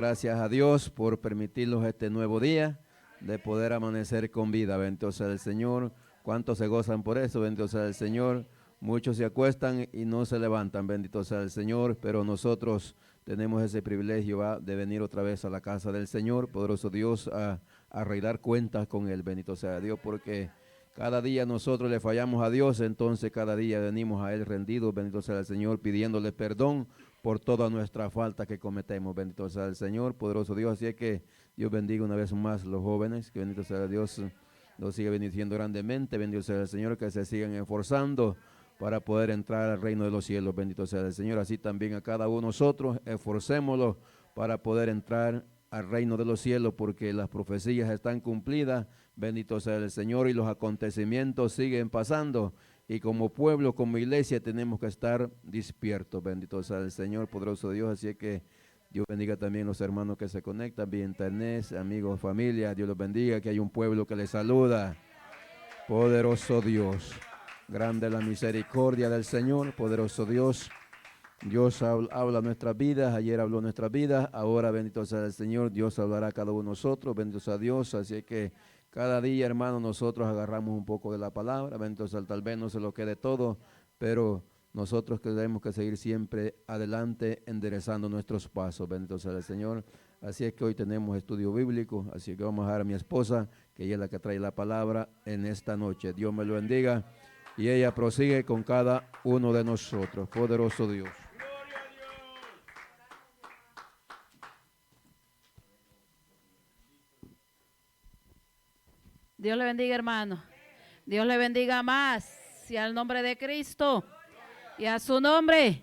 Gracias a Dios por permitirnos este nuevo día de poder amanecer con vida. Bendito sea el Señor. ¿Cuántos se gozan por eso? Bendito sea el Señor. Muchos se acuestan y no se levantan. Bendito sea el Señor. Pero nosotros tenemos ese privilegio de venir otra vez a la casa del Señor, poderoso Dios, a arreglar cuentas con Él. Bendito sea Dios, porque cada día nosotros le fallamos a Dios, entonces cada día venimos a Él rendidos. Bendito sea el Señor, pidiéndole perdón por toda nuestra falta que cometemos. Bendito sea el Señor, poderoso Dios. Así es que Dios bendiga una vez más los jóvenes, que bendito sea Dios, los sigue bendiciendo grandemente. Bendito sea el Señor, que se sigan esforzando para poder entrar al reino de los cielos. Bendito sea el Señor. Así también a cada uno de nosotros, esforcémoslo para poder entrar al reino de los cielos, porque las profecías están cumplidas. Bendito sea el Señor, y los acontecimientos siguen pasando. Y como pueblo, como iglesia, tenemos que estar despiertos. Bendito sea el Señor, poderoso Dios. Así es que Dios bendiga también los hermanos que se conectan vía internet, amigos, familia. Dios los bendiga, que hay un pueblo que les saluda. Poderoso Dios. Grande la misericordia del Señor, poderoso Dios. Dios habla nuestras vidas, ayer habló nuestras vidas, ahora bendito sea el Señor, Dios hablará a cada uno de nosotros, bendito sea Dios. Así es que cada día, hermano, nosotros agarramos un poco de la palabra, bendito sea, tal vez no se lo quede todo, pero nosotros tenemos que seguir siempre adelante, enderezando nuestros pasos, bendito sea el Señor. Así es que hoy tenemos estudio bíblico, así que vamos a dejar a mi esposa, que ella es la que trae la palabra en esta noche. Dios me lo bendiga, y ella prosigue con cada uno de nosotros. Poderoso Dios. Dios le bendiga, hermano. Dios le bendiga más. Y al nombre de Cristo. Y a su nombre.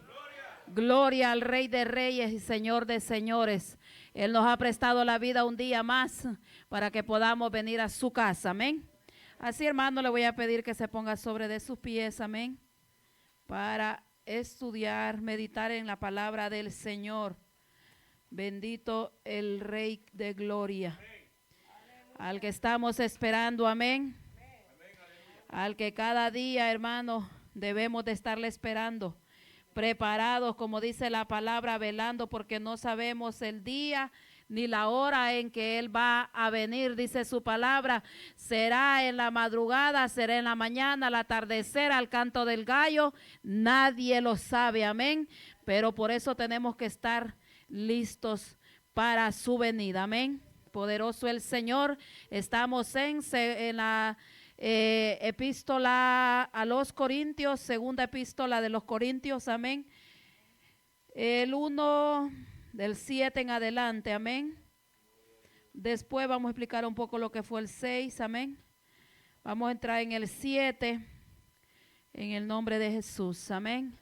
Gloria al Rey de Reyes y Señor de Señores. Él nos ha prestado la vida un día más para que podamos venir a su casa. Amén. Así, hermano, le voy a pedir que se ponga sobre de sus pies. Amén. Para estudiar, meditar en la palabra del Señor. Bendito el Rey de Gloria. Al que estamos esperando, amén. Al que cada día, hermano, debemos de estarle esperando, preparados, como dice la palabra, velando, porque no sabemos el día ni la hora en que Él va a venir. Dice su palabra, será en la madrugada, será en la mañana, al atardecer, al canto del gallo, nadie lo sabe, amén. Pero por eso tenemos que estar listos para su venida, amén. Poderoso el Señor. Estamos en la epístola a los Corintios, segunda epístola de los Corintios, amén. El 1 del 7 en adelante, amén. Después vamos a explicar un poco lo que fue el 6, amén. Vamos a entrar en el 7, en el nombre de Jesús, amén.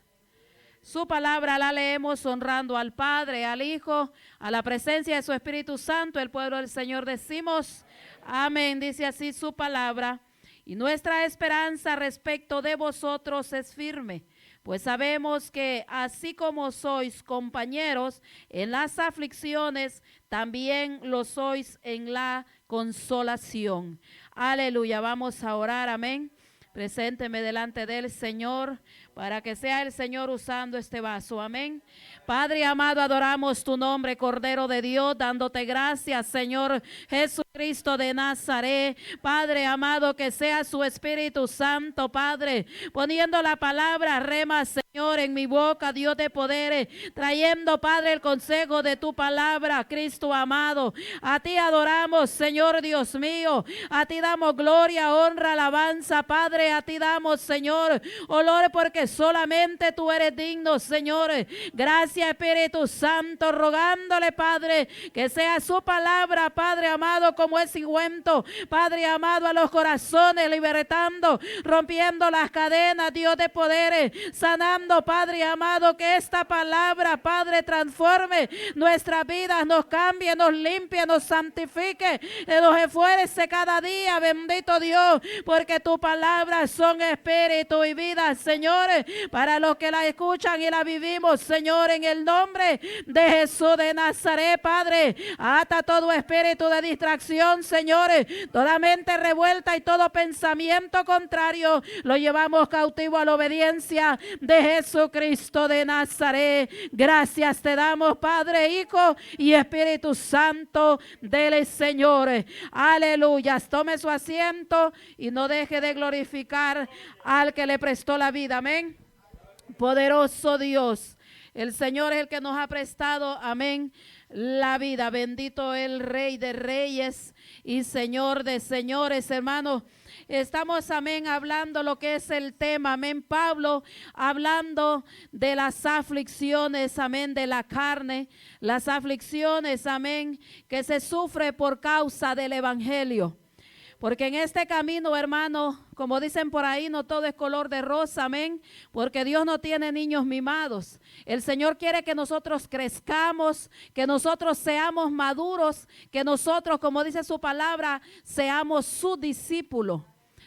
Su palabra la leemos honrando al Padre, al Hijo, a la presencia de su Espíritu Santo. El pueblo del Señor decimos, amén. Dice así su palabra. Y nuestra esperanza respecto de vosotros es firme, pues sabemos que así como sois compañeros en las aflicciones, también lo sois en la consolación. Aleluya, vamos a orar, amén. Presénteme delante del Señor, para que sea el Señor usando este vaso, amén. Padre amado, adoramos tu nombre, Cordero de Dios, dándote gracias, Señor Jesucristo de Nazaret. Padre amado, que sea su Espíritu Santo, Padre, poniendo la palabra rema, Señor, en mi boca, Dios de poderes, trayendo, Padre, el consejo de tu palabra, Cristo amado. A ti adoramos, Señor Dios mío, a ti damos gloria, honra, alabanza, Padre, a ti damos, Señor, olor, porque solamente tú eres digno, Señor. Gracias, Espíritu Santo, rogándole, Padre, que sea su palabra, Padre amado, como es ungüento, Padre amado, a los corazones, libertando, rompiendo las cadenas, Dios de poderes, sanando, Padre amado, que esta palabra, Padre, transforme nuestras vidas, nos cambie, nos limpie, nos santifique, nos esfuerce cada día, bendito Dios, porque tu palabra son espíritu y vida, Señor, para los que la escuchan y la vivimos, Señor, en el nombre de Jesús de Nazaret, Padre. Ata todo espíritu de distracción aflicción, señores, toda mente revuelta y todo pensamiento contrario, lo llevamos cautivo a la obediencia de Jesucristo de Nazaret. Gracias te damos, Padre, Hijo y Espíritu Santo del Señor. Aleluya. Tome su asiento y no deje de glorificar al que le prestó la vida. Amén. Poderoso Dios, el Señor es el que nos ha prestado, amén, la vida. Bendito el Rey de Reyes y Señor de Señores, hermanos. Estamos, amén, hablando lo que es el tema, amén. Pablo hablando de las aflicciones, amén, de la carne, las aflicciones, amén, que se sufre por causa del evangelio. Porque en este camino, hermano, como dicen por ahí, no todo es color de rosa, amén. Porque Dios no tiene niños mimados. El Señor quiere que nosotros crezcamos, que nosotros seamos maduros, que nosotros, como dice su palabra, seamos sus discípulos.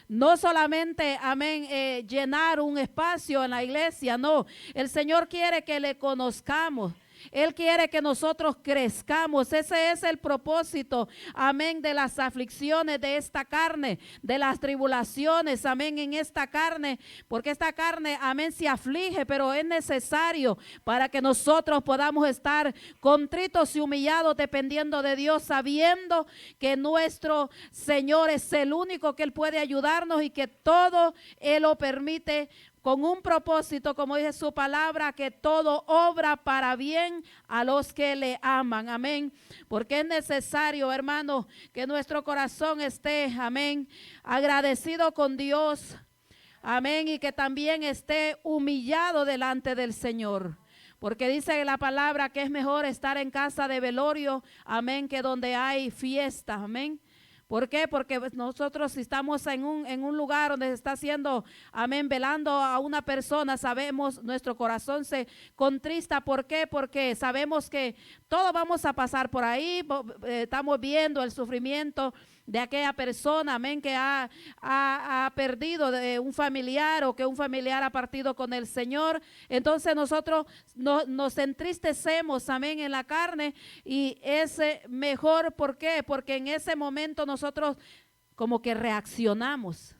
No solamente, amén, llenar un espacio en la iglesia, no. El Señor quiere que le conozcamos. Él quiere que nosotros crezcamos. Ese es el propósito, amén, de las aflicciones de esta carne, de las tribulaciones, amén, en esta carne, porque esta carne, amén, se aflige, pero es necesario para que nosotros podamos estar contritos y humillados, dependiendo de Dios, sabiendo que nuestro Señor es el único que Él puede ayudarnos y que todo Él lo permite con un propósito, como dice su palabra, que todo obra para bien a los que le aman, amén, porque es necesario, hermano, que nuestro corazón esté, amén, agradecido con Dios, amén, y que también esté humillado delante del Señor. Porque dice la palabra que es mejor estar en casa de velorio, amén, que donde hay fiesta, amén. ¿Por qué? Porque nosotros si estamos en un lugar donde se está haciendo, amén, velando a una persona, sabemos, nuestro corazón se contrista. ¿Por qué? Porque sabemos que todos vamos a pasar por ahí, estamos viendo el sufrimiento de aquella persona, amén, que ha perdido de un familiar o que un familiar ha partido con el Señor. Entonces nosotros nos entristecemos, amén, en la carne y es mejor. ¿Por qué? Porque en ese momento nosotros como que reaccionamos.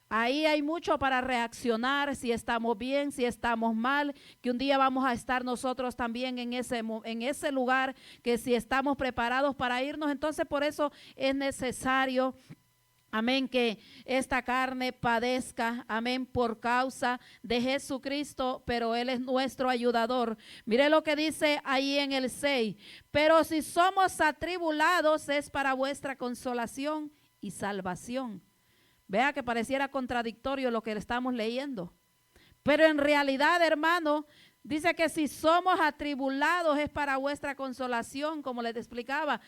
Ahí hay mucho para reaccionar, si estamos bien, si estamos mal, que un día vamos a estar nosotros también en ese lugar, que si estamos preparados para irnos. Entonces por eso es necesario, amén, que esta carne padezca, amén, por causa de Jesucristo, pero Él es nuestro ayudador. Mire lo que dice ahí en el 6, pero si somos atribulados es para vuestra consolación y salvación. Vea que pareciera contradictorio lo que estamos leyendo. Pero en realidad, hermano, dice que si somos atribulados es para vuestra consolación, como les explicaba.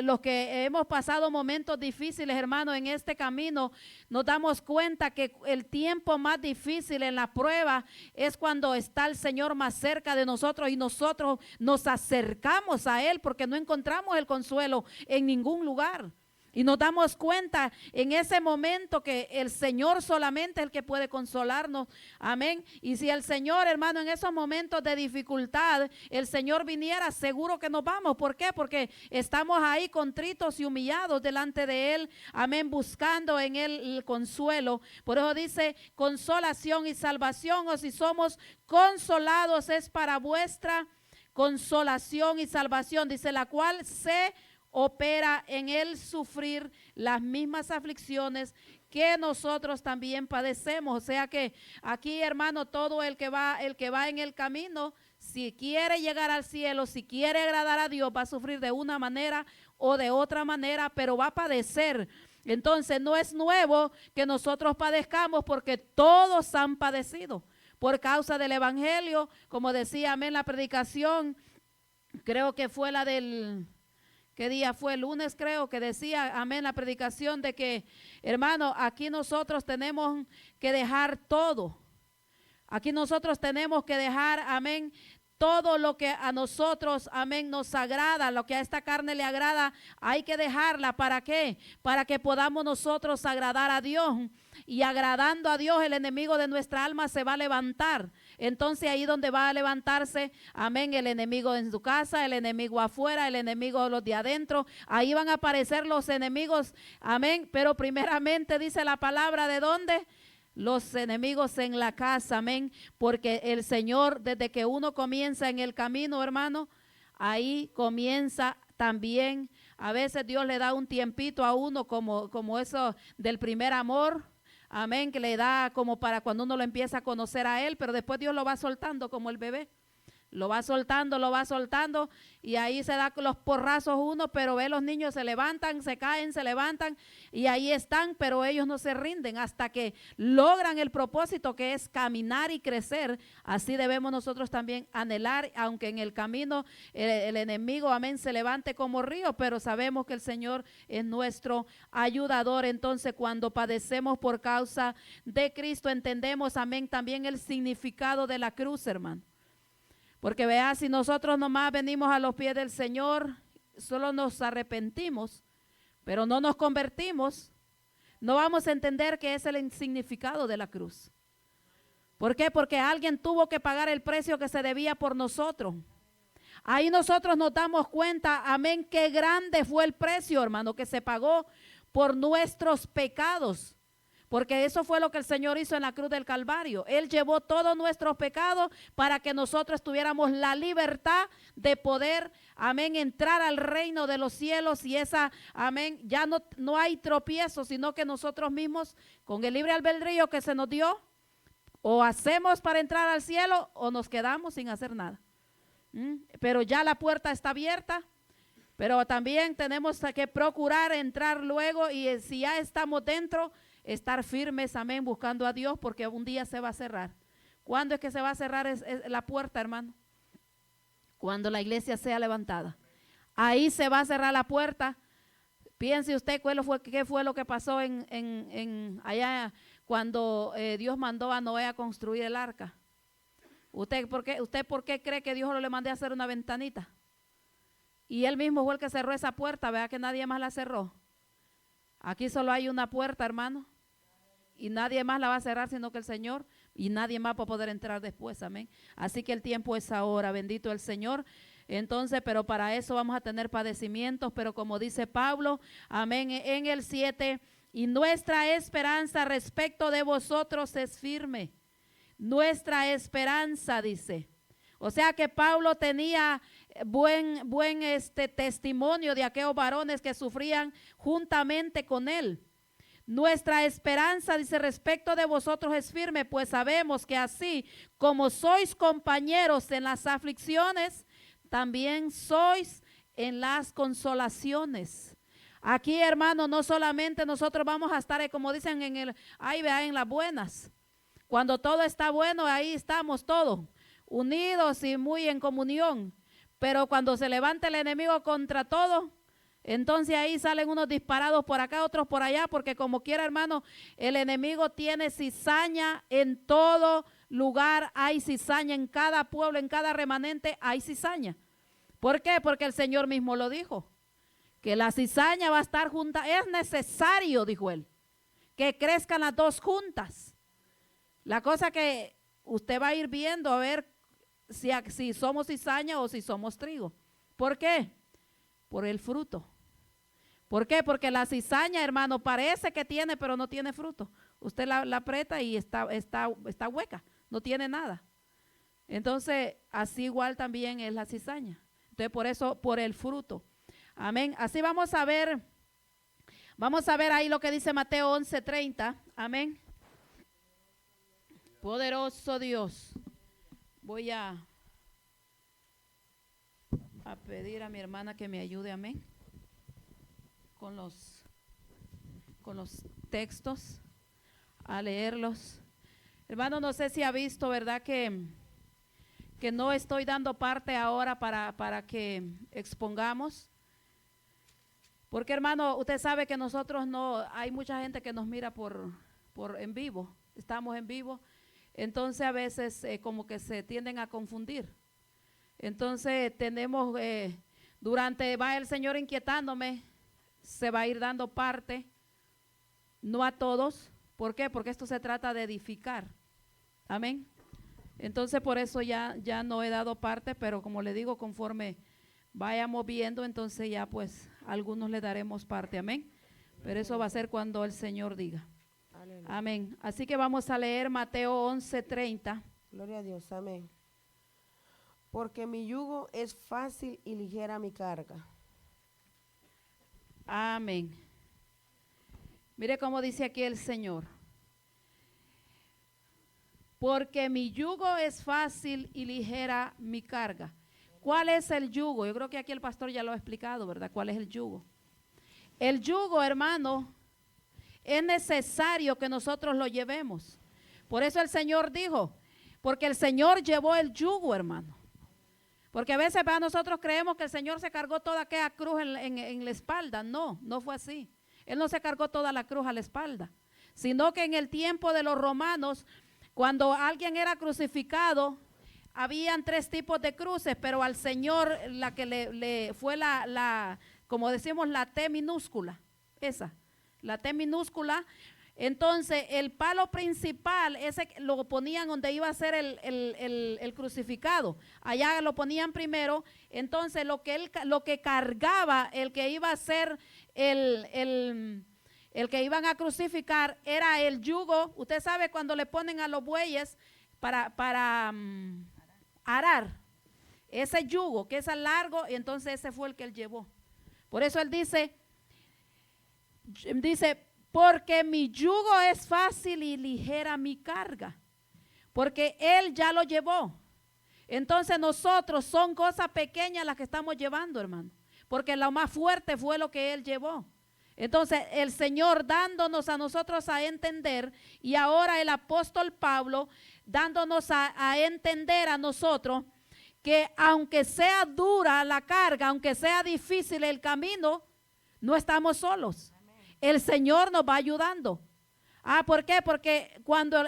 Los que hemos pasado momentos difíciles, hermano, en este camino, nos damos cuenta que el tiempo más difícil en la prueba es cuando está el Señor más cerca de nosotros y nosotros nos acercamos a Él porque no encontramos el consuelo en ningún lugar. Y nos damos cuenta en ese momento que el Señor solamente es el que puede consolarnos. Amén. Y si el Señor, hermano, en esos momentos de dificultad, el Señor viniera, seguro que nos vamos. ¿Por qué? Porque estamos ahí contritos y humillados delante de Él. Amén. Buscando en Él el consuelo. Por eso dice consolación y salvación. O si somos consolados es para vuestra consolación y salvación. Dice la cual se opera en él sufrir las mismas aflicciones que nosotros también padecemos. O sea que aquí, hermano, todo el que va en el camino, si quiere llegar al cielo, si quiere agradar a Dios, va a sufrir de una manera o de otra manera, pero va a padecer. Entonces no es nuevo que nosotros padezcamos, porque todos han padecido por causa del evangelio. Como decía, amén, la predicación, creo que fue la del... ¿Qué día fue? El lunes, creo que decía, amén, la predicación de que, hermano, aquí nosotros tenemos que dejar todo. Aquí nosotros tenemos que dejar, amén, todo lo que a nosotros, amén, nos agrada, lo que a esta carne le agrada, hay que dejarla. ¿Para qué? Para que podamos nosotros agradar a Dios. Y agradando a Dios, el enemigo de nuestra alma se va a levantar. entonces ahí donde va a levantarse, amén, el enemigo en su casa, el enemigo afuera, el enemigo de los de adentro, ahí van a aparecer los enemigos, amén, pero primeramente dice la palabra, ¿de dónde? Los enemigos en la casa, amén, porque el Señor, desde que uno comienza en el camino, hermano, ahí comienza también, a veces Dios le da un tiempito a uno como eso del primer amor, amén, que le da como para cuando uno lo empieza a conocer a Él, pero después Dios lo va soltando como el bebé. Lo va soltando y ahí se da los porrazos uno, pero ve los niños se levantan, se caen, se levantan y ahí están, pero ellos no se rinden hasta que logran el propósito que es caminar y crecer. Así debemos nosotros también anhelar, aunque en el camino el enemigo, amén, se levante como río, pero sabemos que el Señor es nuestro ayudador. Entonces cuando padecemos por causa de Cristo entendemos, amén, también el significado de la cruz, hermano. Porque vea, si nosotros nomás venimos a los pies del Señor, solo nos arrepentimos, pero no nos convertimos, no vamos a entender qué es el significado de la cruz. ¿Por qué? Porque alguien tuvo que pagar el precio que se debía por nosotros. Ahí nosotros nos damos cuenta, amén, qué grande fue el precio, hermano, que se pagó por nuestros pecados. Porque eso fue lo que el Señor hizo en la cruz del Calvario. Él llevó todos nuestros pecados para que nosotros tuviéramos la libertad de poder, amén, entrar al reino de los cielos y esa, amén, ya no hay tropiezo, sino que nosotros mismos, con el libre albedrío que se nos dio, o hacemos para entrar al cielo o nos quedamos sin hacer nada. Pero ya la puerta está abierta. Pero también tenemos que procurar entrar luego y si ya estamos dentro, estar firmes, amén, buscando a Dios porque un día se va a cerrar. ¿Cuándo es que se va a cerrar es la puerta, hermano? Cuando la iglesia sea levantada. Ahí se va a cerrar la puerta. Piense usted qué fue lo que pasó allá cuando Dios mandó a Noé a construir el arca. ¿Usted por qué cree que Dios le mandó a hacer una ventanita? Y él mismo fue el que cerró esa puerta, vea que nadie más la cerró. Aquí solo hay una puerta, hermano, y nadie más la va a cerrar sino que el Señor, y nadie más va a poder entrar después, amén. Así que el tiempo es ahora, bendito el Señor. Entonces, pero para eso vamos a tener padecimientos, pero como dice Pablo, amén, en el 7, y nuestra esperanza respecto de vosotros es firme. Nuestra esperanza, dice. O sea que Pablo tenía buen testimonio de aquellos varones que sufrían juntamente con él. Nuestra esperanza, dice, respecto de vosotros es firme, pues sabemos que así como sois compañeros en las aflicciones, también sois en las consolaciones. Aquí, hermano, no solamente nosotros vamos a estar, como dicen ahí vea, en las buenas. Cuando todo está bueno, ahí estamos todos unidos y muy en comunión. Pero cuando se levanta el enemigo contra todo, entonces ahí salen unos disparados por acá, otros por allá, porque como quiera, hermano, el enemigo tiene cizaña en todo lugar, hay cizaña en cada pueblo, en cada remanente hay cizaña. ¿Por qué? Porque el Señor mismo lo dijo, que la cizaña va a estar junta, es necesario, dijo él, que crezcan las dos juntas. La cosa que usted va a ir viendo a ver si somos cizaña o si somos trigo. ¿Por qué? Por el fruto. ¿Por qué? Porque la cizaña, hermano, parece que tiene, pero no tiene fruto. Usted la aprieta y está hueca, no tiene nada. Entonces, así igual también es la cizaña. Entonces, por eso, por el fruto. Amén. Así vamos a ver ahí lo que dice Mateo 11:30. Amén. Poderoso Dios. Voy a pedir a mi hermana que me ayude, amén, con los textos, a leerlos. Hermano, no sé si ha visto, ¿verdad? Que no estoy dando parte ahora para que expongamos. Porque, hermano, usted sabe que nosotros hay mucha gente que nos mira por en vivo, estamos en vivo. Entonces a veces como que se tienden a confundir. Entonces tenemos, va el Señor inquietándome, se va a ir dando parte, no a todos. ¿Por qué? Porque esto se trata de edificar. Amén. Entonces por eso ya no he dado parte, pero como le digo, conforme vayamos viendo, entonces ya pues a algunos le daremos parte, amén. Pero eso va a ser cuando el Señor diga. Aleluya. Amén. Así que vamos a leer Mateo 11:30. Gloria a Dios, amén. Porque mi yugo es fácil y ligera mi carga. Amén. Mire cómo dice aquí el Señor. Porque mi yugo es fácil y ligera mi carga. ¿Cuál es el yugo? Yo creo que aquí el pastor ya lo ha explicado, ¿verdad? ¿Cuál es el yugo? El yugo, hermano, es necesario que nosotros lo llevemos. Por eso el Señor dijo, porque el Señor llevó el yugo, hermano. Porque a veces para nosotros creemos que el Señor se cargó toda aquella cruz en la espalda. No, no fue así. Él no se cargó toda la cruz a la espalda, sino que en el tiempo de los romanos, cuando alguien era crucificado, habían 3 tipos de cruces, pero al Señor la que le fue como decimos, la T minúscula, esa, la T minúscula. Entonces el palo principal, ese lo ponían donde iba a ser el crucificado, allá lo ponían primero. Entonces lo que cargaba el que iba a ser el que iban a crucificar era el yugo. Usted sabe cuando le ponen a los bueyes para arar, ese yugo que es largo, y entonces ese fue el que él llevó. Por eso él dice, porque mi yugo es fácil y ligera mi carga, porque él ya lo llevó. Entonces nosotros son cosas pequeñas las que estamos llevando, hermano, porque lo más fuerte fue lo que él llevó. Entonces el Señor dándonos a nosotros a entender, y ahora el apóstol Pablo dándonos a entender a nosotros, que aunque sea dura la carga, aunque sea difícil el camino, no estamos solos. El Señor nos va ayudando. ¿Por qué? Porque cuando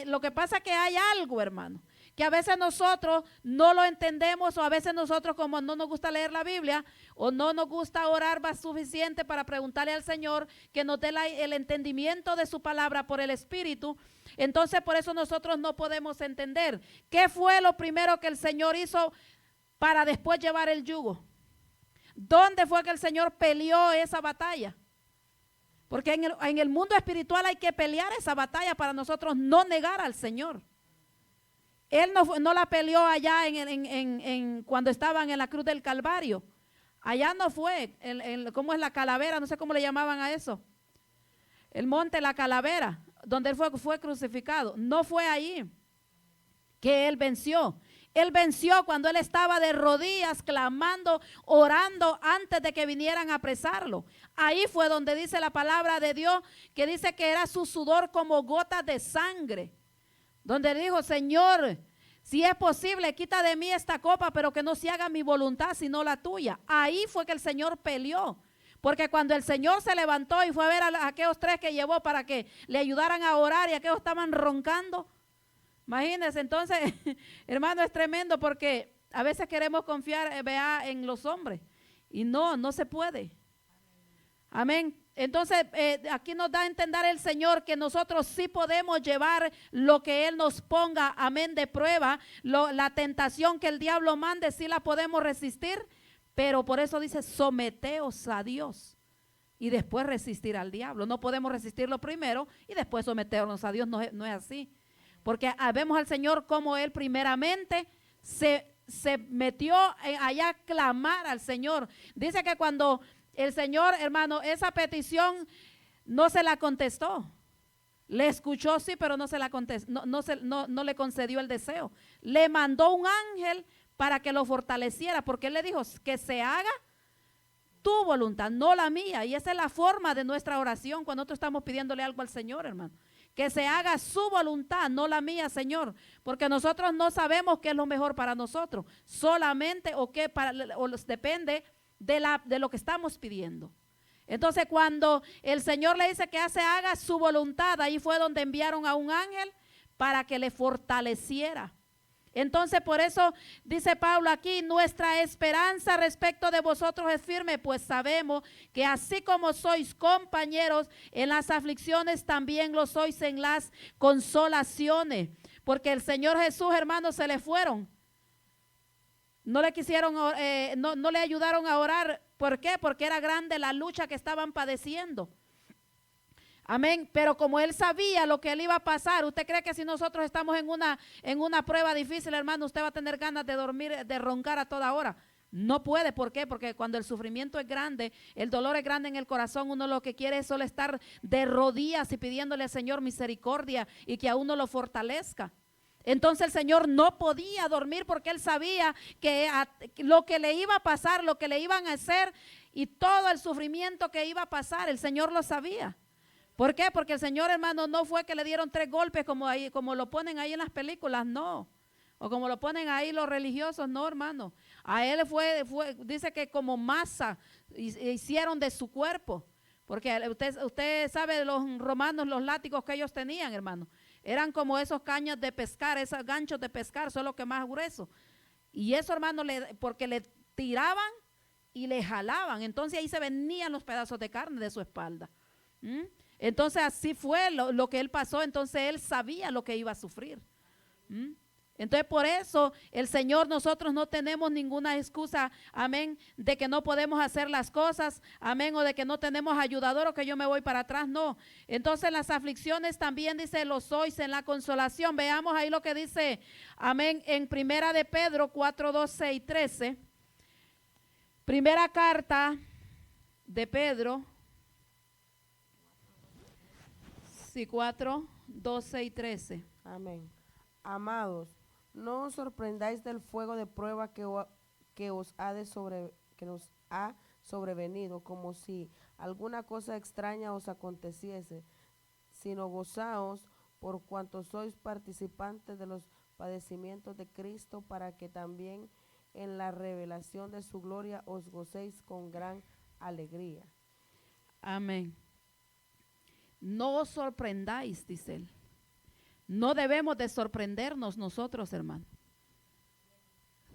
lo que pasa es que hay algo, hermano, que a veces nosotros no lo entendemos, o a veces nosotros, como no nos gusta leer la Biblia o no nos gusta orar más suficiente para preguntarle al Señor que nos dé el entendimiento de su palabra por el Espíritu, entonces por eso nosotros no podemos entender qué fue lo primero que el Señor hizo para después llevar el yugo. ¿Dónde fue que el Señor peleó esa batalla? Porque en el mundo espiritual hay que pelear esa batalla para nosotros no negar al Señor. Él no la peleó allá cuando estaban en la cruz del Calvario. Allá no fue, ¿cómo es la calavera? No sé cómo le llamaban a eso. El monte La Calavera, donde él fue crucificado. No fue allí que él venció. Él venció cuando él estaba de rodillas, clamando, orando antes de que vinieran a apresarlo. Ahí fue donde dice la palabra de Dios, que dice que era su sudor como gotas de sangre. Donde dijo, Señor, si es posible, quita de mí esta copa, pero que no se haga mi voluntad, sino la tuya. Ahí fue que el Señor peleó. Porque cuando el Señor se levantó y fue a ver a aquellos 3 que llevó para que le ayudaran a orar, y aquellos estaban roncando. Imagínense, entonces, hermano, es tremendo, porque a veces queremos confiar en los hombres y no se puede. Amén. Entonces, aquí nos da a entender el Señor que nosotros sí podemos llevar lo que Él nos ponga, amén, de prueba. La tentación que el diablo mande, sí la podemos resistir, pero por eso dice, someteos a Dios y después resistir al diablo. No podemos resistirlo primero y después someternos a Dios, no es así. Porque vemos al Señor como Él primeramente se metió allá a clamar al Señor. Dice que cuando el Señor, hermano, esa petición no se la contestó. Le escuchó, sí, pero no se la contestó, no le concedió el deseo. Le mandó un ángel para que lo fortaleciera, porque Él le dijo que se haga tu voluntad, no la mía. Y esa es la forma de nuestra oración cuando nosotros estamos pidiéndole algo al Señor, hermano. Que se haga su voluntad, no la mía, Señor. Porque nosotros no sabemos qué es lo mejor para nosotros. Solamente depende de lo que estamos pidiendo. Entonces cuando el Señor le dice que se haga su voluntad, ahí fue donde enviaron a un ángel para que le fortaleciera. Entonces por eso dice Pablo aquí, nuestra esperanza respecto de vosotros es firme, pues sabemos que así como sois compañeros en las aflicciones, también lo sois en las consolaciones. porque el Señor Jesús, hermanos, se le fueron. No le quisieron, no le ayudaron a orar. ¿Por qué? Porque era grande la lucha que estaban padeciendo. Amén. Pero como él sabía lo que él iba a pasar, ¿usted cree que si nosotros estamos en una prueba difícil, hermano, usted va a tener ganas de dormir, de roncar a toda hora? No puede. ¿Por qué? Porque cuando el sufrimiento es grande, el dolor es grande en el corazón, uno lo que quiere es solo estar de rodillas y pidiéndole al Señor misericordia y que a uno lo fortalezca. Entonces el Señor no podía dormir porque él sabía que lo que le iba a pasar, lo que le iban a hacer y todo el sufrimiento que iba a pasar, el Señor lo sabía. ¿Por qué? Porque el Señor, hermano, no fue que le dieron 3 golpes como lo ponen ahí en las películas, no. O como lo ponen ahí los religiosos, no, hermano. A él dice que como masa hicieron de su cuerpo. Porque usted sabe de los romanos, los látigos que ellos tenían, hermano. Eran como esos caños de pescar, esos ganchos de pescar, solo que más grueso. Y eso, hermano, porque le tiraban y le jalaban. Entonces ahí se venían los pedazos de carne de su espalda. Entonces así fue lo que él pasó. Entonces él sabía lo que iba a sufrir. Entonces por eso el Señor, nosotros no tenemos ninguna excusa, amén, de que no podemos hacer las cosas, amén, o de que no tenemos ayudador o que yo me voy para atrás, no. Entonces las aflicciones también dice lo sois en la consolación. Veamos ahí lo que dice, amén, en primera de Pedro 4, 12 y 13. Primera carta de Pedro, sí, 4, 12 y 13. Amén. Amados, no os sorprendáis del fuego de prueba que nos ha sobrevenido, como si alguna cosa extraña os aconteciese, sino gozaos por cuanto sois participantes de los padecimientos de Cristo, para que también en la revelación de su gloria os gocéis con gran alegría. Amén. No os sorprendáis, dice él. No debemos de sorprendernos nosotros, hermano.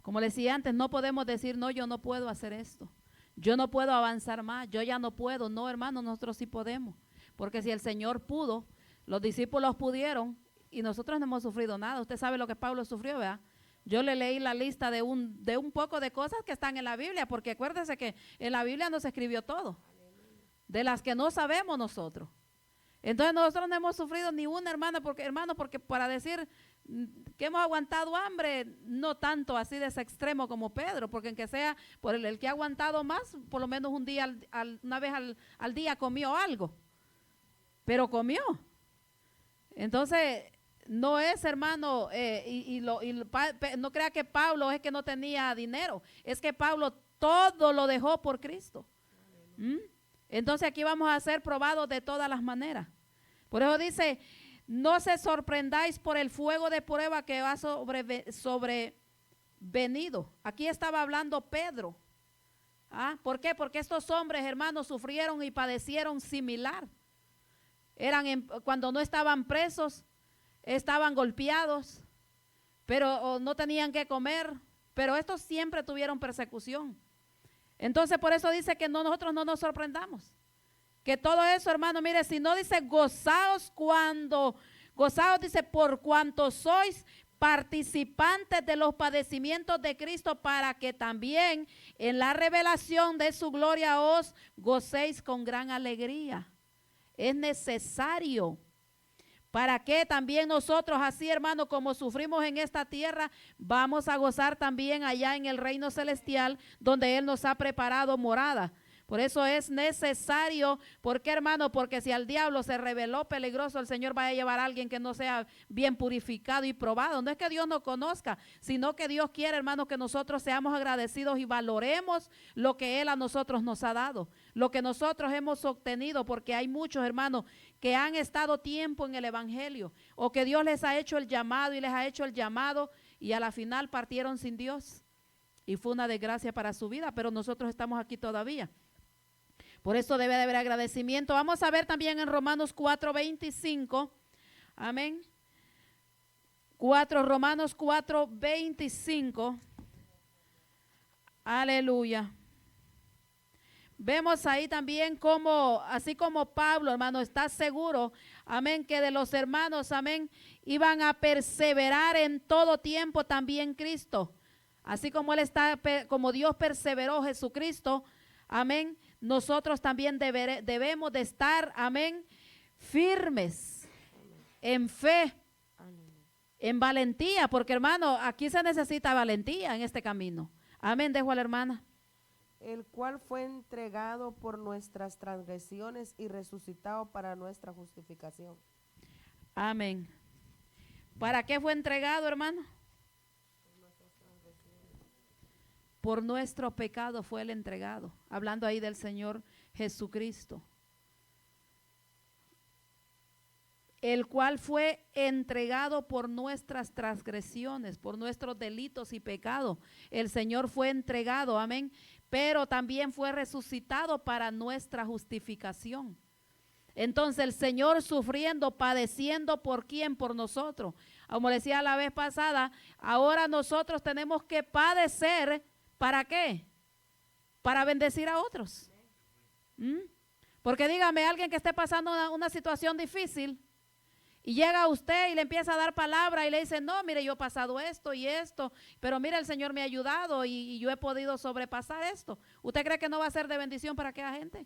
Como le decía antes, no podemos decir, no, yo no puedo hacer esto. Yo no puedo avanzar más, yo ya no puedo. No, hermano, nosotros sí podemos. Porque si el Señor pudo, los discípulos pudieron y nosotros no hemos sufrido nada. Usted sabe lo que Pablo sufrió, ¿verdad? Yo le leí la lista de un poco de cosas que están en la Biblia, porque acuérdese que en la Biblia no se escribió todo. De las que no sabemos nosotros. Entonces nosotros no hemos sufrido ni una, hermano, porque para decir que hemos aguantado hambre, no tanto así de ese extremo como Pedro, porque en que sea por el que ha aguantado más, por lo menos un día, una vez al día comió algo, pero comió. Entonces no es, hermano, no crea que Pablo es que no tenía dinero, es que Pablo todo lo dejó por Cristo. Entonces aquí vamos a ser probados de todas las maneras. Por eso dice, no se sorprendáis por el fuego de prueba que va sobrevenido. Aquí estaba hablando Pedro. ¿Por qué? Porque estos hombres, hermanos, sufrieron y padecieron similar. Cuando no estaban presos, estaban golpeados, pero no tenían que comer, pero estos siempre tuvieron persecución. Entonces por eso dice que nosotros no nos sorprendamos. Que todo eso, hermano, mire, si no dice gozaos dice por cuanto sois participantes de los padecimientos de Cristo, para que también en la revelación de su gloria os gocéis con gran alegría. Es necesario. Para que también nosotros así, hermano, como sufrimos en esta tierra, vamos a gozar también allá en el reino celestial, donde Él nos ha preparado morada. Por eso es necesario. ¿Por qué, hermano? Porque si al diablo se reveló peligroso, el Señor va a llevar a alguien que no sea bien purificado y probado. No es que Dios no conozca, sino que Dios quiere, hermano, que nosotros seamos agradecidos y valoremos lo que Él a nosotros nos ha dado, lo que nosotros hemos obtenido, porque hay muchos, hermanos, que han estado tiempo en el evangelio, o que Dios les ha hecho el llamado y a la final partieron sin Dios. Y fue una desgracia para su vida, pero nosotros estamos aquí todavía. Por eso debe de haber agradecimiento. Vamos a ver también en Romanos 4:25. Amén. Romanos 4:25. Aleluya. Vemos ahí también como, así como Pablo, hermano, está seguro, amén, que de los hermanos, amén, iban a perseverar en todo tiempo también Cristo. Así como él está, como Dios perseveró Jesucristo, amén, nosotros también debemos de estar, amén, firmes en fe, en valentía, porque hermano, aquí se necesita valentía en este camino. Amén, dejo a la hermana. El cual fue entregado por nuestras transgresiones y resucitado para nuestra justificación. Amén. ¿Para qué fue entregado, hermano? Por nuestro pecado fue el entregado. Hablando ahí del Señor Jesucristo. El cual fue entregado por nuestras transgresiones, por nuestros delitos y pecados. El Señor fue entregado, amén, pero también fue resucitado para nuestra justificación. Entonces el Señor sufriendo, padeciendo, ¿por quién? Por nosotros. Como decía la vez pasada, ahora nosotros tenemos que padecer, ¿para qué? Para bendecir a otros. Porque dígame, alguien que esté pasando una situación difícil, y llega usted y le empieza a dar palabra y le dice, no, mire, yo he pasado esto y esto, pero mire, el Señor me ha ayudado y yo he podido sobrepasar esto. ¿Usted cree que no va a ser de bendición para aquella gente?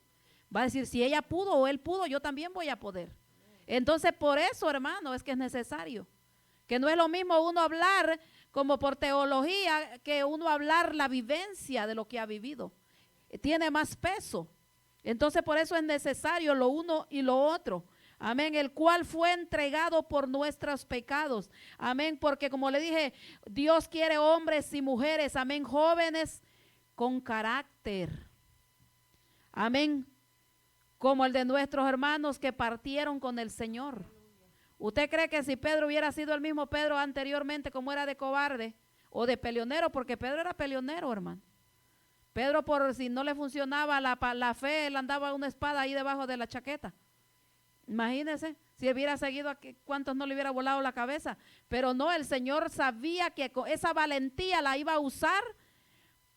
Va a decir, si ella pudo o él pudo, yo también voy a poder. Entonces, por eso, hermano, es que es necesario. Que no es lo mismo uno hablar como por teología que uno hablar la vivencia de lo que ha vivido. Tiene más peso. Entonces, por eso es necesario lo uno y lo otro. Amén, el cual fue entregado por nuestros pecados. Amén, porque como le dije, Dios quiere hombres y mujeres, amén, jóvenes con carácter. Amén, como el de nuestros hermanos que partieron con el Señor. ¿Usted cree que si Pedro hubiera sido el mismo Pedro anteriormente, como era de cobarde o de peleonero? Porque Pedro era peleonero, hermano. Pedro, por si no le funcionaba la fe, él andaba una espada ahí debajo de la chaqueta. Imagínense, si hubiera seguido aquí, ¿cuántos no le hubiera volado la cabeza? Pero no, el Señor sabía que esa valentía la iba a usar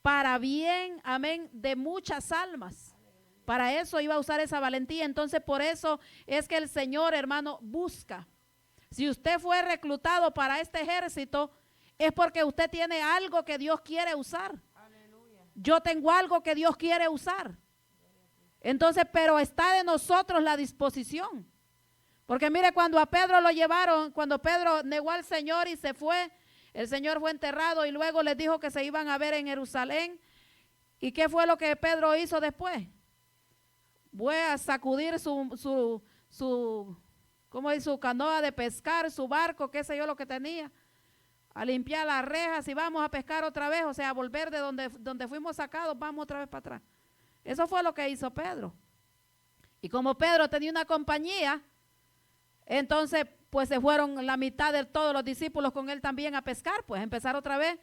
para bien, amén, de muchas almas. Para eso iba a usar esa valentía. Entonces, por eso es que el Señor, hermano, busca. Si usted fue reclutado para este ejército, es porque usted tiene algo que Dios quiere usar. Yo tengo algo que Dios quiere usar. Entonces, pero está de nosotros la disposición. Porque mire, cuando a Pedro lo llevaron, cuando Pedro negó al Señor y se fue, el Señor fue enterrado y luego les dijo que se iban a ver en Jerusalén. ¿Y qué fue lo que Pedro hizo después? Fue a sacudir su canoa de pescar, su barco, qué sé yo lo que tenía, a limpiar las rejas y vamos a pescar otra vez, o sea, a volver de donde fuimos sacados, vamos otra vez para atrás. Eso fue lo que hizo Pedro. Y como Pedro tenía una compañía, entonces pues se fueron la mitad de todos los discípulos con él también a pescar, pues empezar otra vez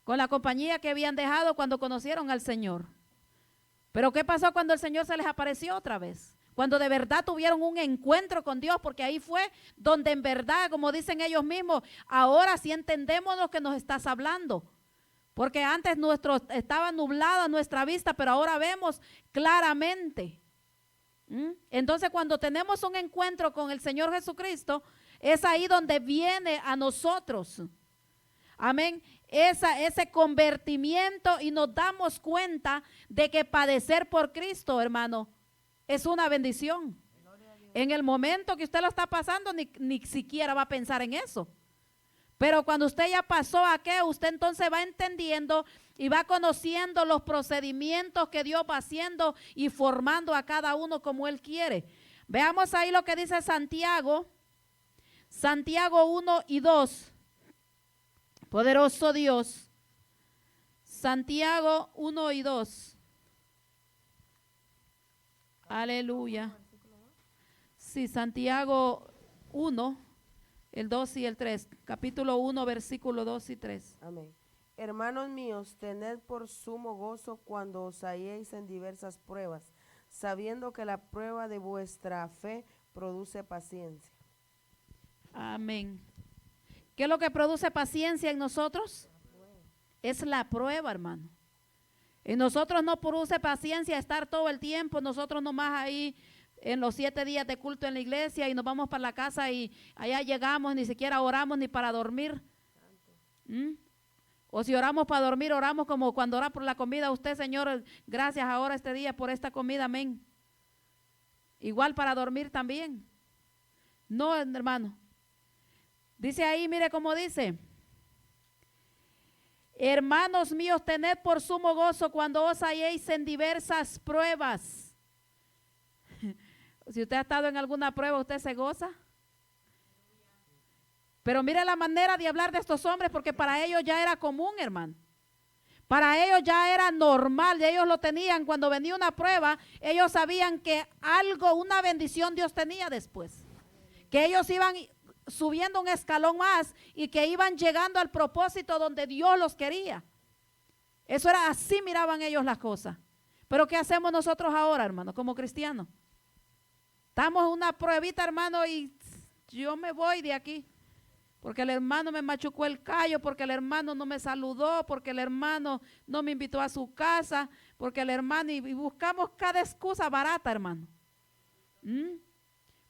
con la compañía que habían dejado cuando conocieron al Señor. Pero ¿qué pasó cuando el Señor se les apareció otra vez? Cuando de verdad tuvieron un encuentro con Dios, porque ahí fue donde en verdad, como dicen ellos mismos, ahora sí entendemos lo que nos estás hablando. Porque antes estaba nublada nuestra vista, pero ahora vemos claramente. Entonces, cuando tenemos un encuentro con el Señor Jesucristo, es ahí donde viene a nosotros. Amén. Ese convertimiento y nos damos cuenta de que padecer por Cristo, hermano, es una bendición. En el momento que usted lo está pasando, ni siquiera va a pensar en eso. Pero cuando usted ya pasó a qué, usted entonces va entendiendo y va conociendo los procedimientos que Dios va haciendo y formando a cada uno como Él quiere. Veamos ahí lo que dice Santiago 1 y 2. Poderoso Dios. Santiago 1 y 2. Aleluya. Sí, Santiago 1. El 2 y el 3, capítulo 1, versículo 2 y 3. Amén. Hermanos míos, tened por sumo gozo cuando os halléis en diversas pruebas, sabiendo que la prueba de vuestra fe produce paciencia. Amén. ¿Qué es lo que produce paciencia en nosotros? Es la prueba, hermano. Y nosotros no produce paciencia estar todo el tiempo, nosotros nomás ahí en los 7 días de culto en la iglesia y nos vamos para la casa y allá llegamos, ni siquiera oramos ni para dormir. O si oramos para dormir, oramos como cuando ora por la comida. Usted, Señor, gracias ahora este día por esta comida, amén. Igual para dormir también. No, hermano. Dice ahí, mire cómo dice. Hermanos míos, tened por sumo gozo cuando os halléis en diversas pruebas. Si usted ha estado en alguna prueba, ¿usted se goza? Pero mire la manera de hablar de estos hombres, porque para ellos ya era común, hermano. Para ellos ya era normal, ellos lo tenían. Cuando venía una prueba, ellos sabían que algo, una bendición Dios tenía después. Que ellos iban subiendo un escalón más y que iban llegando al propósito donde Dios los quería. Eso era así, miraban ellos las cosas. Pero ¿qué hacemos nosotros ahora, hermano, como cristianos? Estamos en una pruebita, hermano, y yo me voy de aquí. Porque el hermano me machucó el callo, porque el hermano no me saludó, porque el hermano no me invitó a su casa, porque el hermano, y buscamos cada excusa barata, hermano.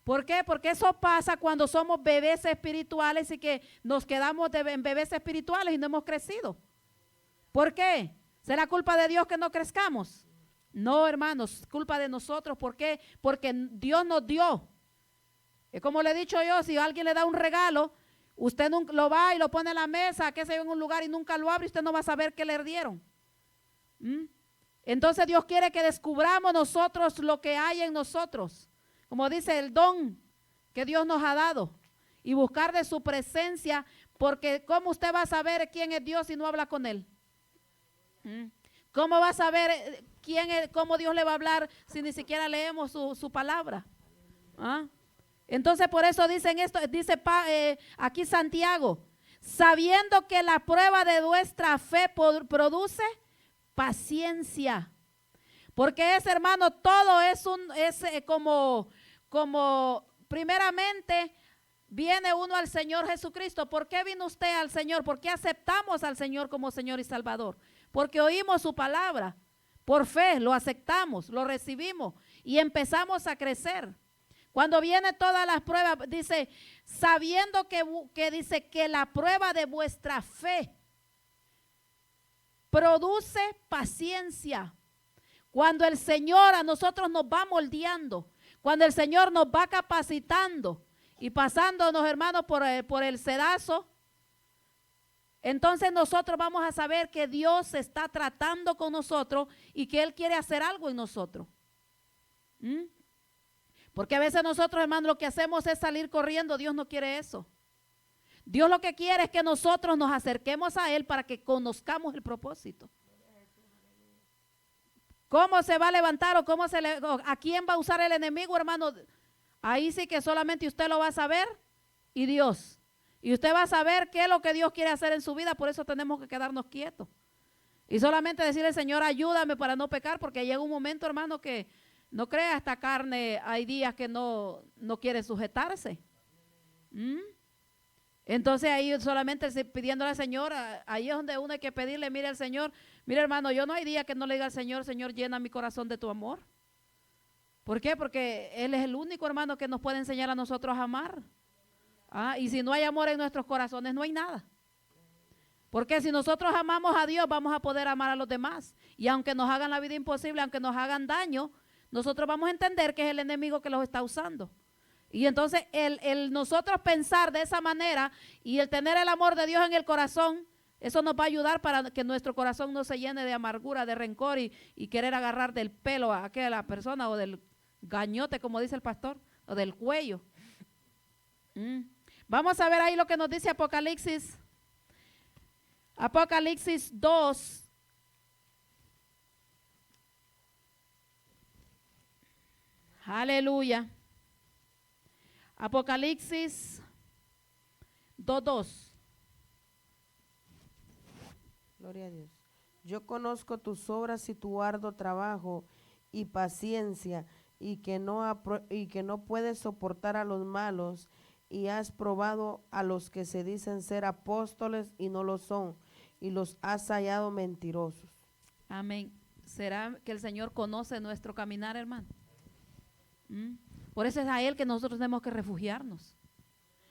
¿Por qué? Porque eso pasa cuando somos bebés espirituales y que nos quedamos en bebés espirituales y no hemos crecido. ¿Por qué? ¿Será culpa de Dios que no crezcamos? No, hermanos, culpa de nosotros. ¿Por qué? Porque Dios nos dio. Es como le he dicho yo, si alguien le da un regalo, usted lo va y lo pone en la mesa, que se ve en un lugar y nunca lo abre, usted no va a saber qué le dieron. Entonces Dios quiere que descubramos nosotros lo que hay en nosotros. Como dice, el don que Dios nos ha dado. Y buscar de su presencia, porque ¿cómo usted va a saber quién es Dios si no habla con Él? ¿Cómo va a saber cómo Dios le va a hablar si ni siquiera leemos su palabra? Entonces por eso dicen esto, dice aquí Santiago, sabiendo que la prueba de vuestra fe produce paciencia. Porque hermano, todo es como primeramente viene uno al Señor Jesucristo. ¿Por qué vino usted al Señor? ¿Por qué aceptamos al Señor como Señor y Salvador? Porque oímos su palabra, por fe lo aceptamos, lo recibimos y empezamos a crecer. Cuando vienen todas las pruebas, dice, sabiendo que dice que la prueba de vuestra fe produce paciencia. Cuando el Señor a nosotros nos va moldeando, cuando el Señor nos va capacitando y pasándonos, hermanos, por el sedazo, entonces nosotros vamos a saber que Dios está tratando con nosotros y que Él quiere hacer algo en nosotros. Porque a veces nosotros, hermanos, lo que hacemos es salir corriendo. Dios no quiere eso. Dios lo que quiere es que nosotros nos acerquemos a Él para que conozcamos el propósito. ¿Cómo se va a levantar o a quién va a usar el enemigo, hermano? Ahí sí que solamente usted lo va a saber y Dios. Y usted va a saber qué es lo que Dios quiere hacer en su vida, por eso tenemos que quedarnos quietos. Y solamente decirle, Señor, ayúdame para no pecar, porque llega un momento, hermano, que no crea esta carne, hay días que no quiere sujetarse. Entonces ahí solamente pidiéndole al Señor, ahí es donde uno hay que pedirle, mire al Señor, mire hermano, yo no hay día que no le diga al Señor, Señor, llena mi corazón de tu amor. ¿Por qué? Porque Él es el único hermano que nos puede enseñar a nosotros a amar. Y si no hay amor en nuestros corazones, no hay nada. Porque si nosotros amamos a Dios, vamos a poder amar a los demás. Y aunque nos hagan la vida imposible, aunque nos hagan daño, nosotros vamos a entender que es el enemigo que los está usando. Y entonces el nosotros pensar de esa manera y el tener el amor de Dios en el corazón, eso nos va a ayudar para que nuestro corazón no se llene de amargura, de rencor y querer agarrar del pelo a aquella persona o del gañote, como dice el pastor, o del cuello. Vamos a ver ahí lo que nos dice Apocalipsis. Apocalipsis 2. Aleluya. Apocalipsis 2:2. Gloria a Dios. Yo conozco tus obras y tu arduo trabajo y paciencia y que no puedes soportar a los malos y has probado a los que se dicen ser apóstoles y no lo son y los has hallado mentirosos. Amén. ¿Será que el Señor conoce nuestro caminar, hermano? Por eso es a Él que nosotros tenemos que refugiarnos.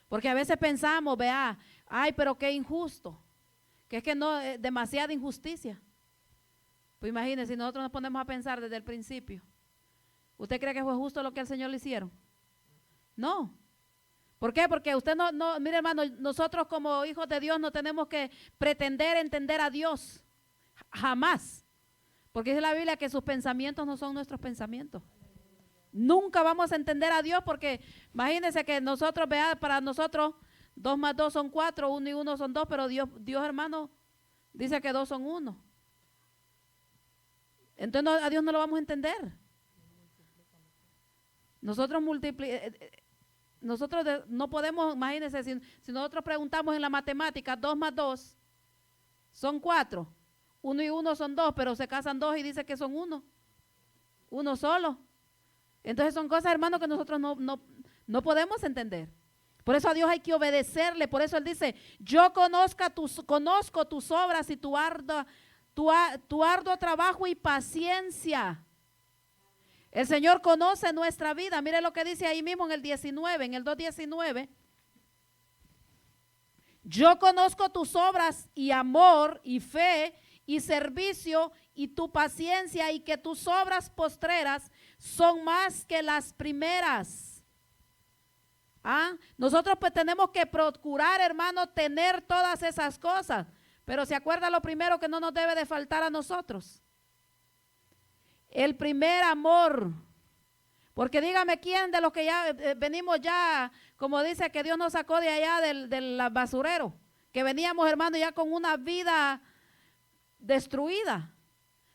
Porque a veces pensamos, vea, ay, pero qué injusto. Que es que no, demasiada injusticia. Pues imagínense, si nosotros nos ponemos a pensar desde el principio, ¿usted cree que fue justo lo que al Señor le hicieron? No. ¿Por qué? Porque usted no, mire hermano, nosotros como hijos de Dios no tenemos que pretender entender a Dios. Jamás. Porque dice la Biblia que sus pensamientos no son nuestros pensamientos. Nunca vamos a entender a Dios porque imagínense que nosotros, vea, para nosotros 2 más 2 son 4, 1 y 1 son 2, pero Dios hermano dice que 2 son 1. Entonces a Dios no lo vamos a entender. Nosotros no podemos, imagínense, si nosotros preguntamos en la matemática 2 más 2 son 4, 1 y 1 son 2, pero se casan 2 y dice que son 1, uno solo. Entonces son cosas, hermanos, que nosotros no podemos entender. Por eso a Dios hay que obedecerle. Por eso Él dice, yo conozco tus obras y tu arduo trabajo y paciencia. El Señor conoce nuestra vida. Mire lo que dice ahí mismo en el 19, en el 2:19. Yo conozco tus obras y amor y fe y servicio y tu paciencia y que tus obras postreras son más que las primeras. Nosotros pues tenemos que procurar, hermano, tener todas esas cosas. Pero se acuerda lo primero que no nos debe de faltar a nosotros. El primer amor. Porque dígame quién de los que ya venimos ya, como dice que Dios nos sacó de allá del basurero, que veníamos, hermano, ya con una vida destruida.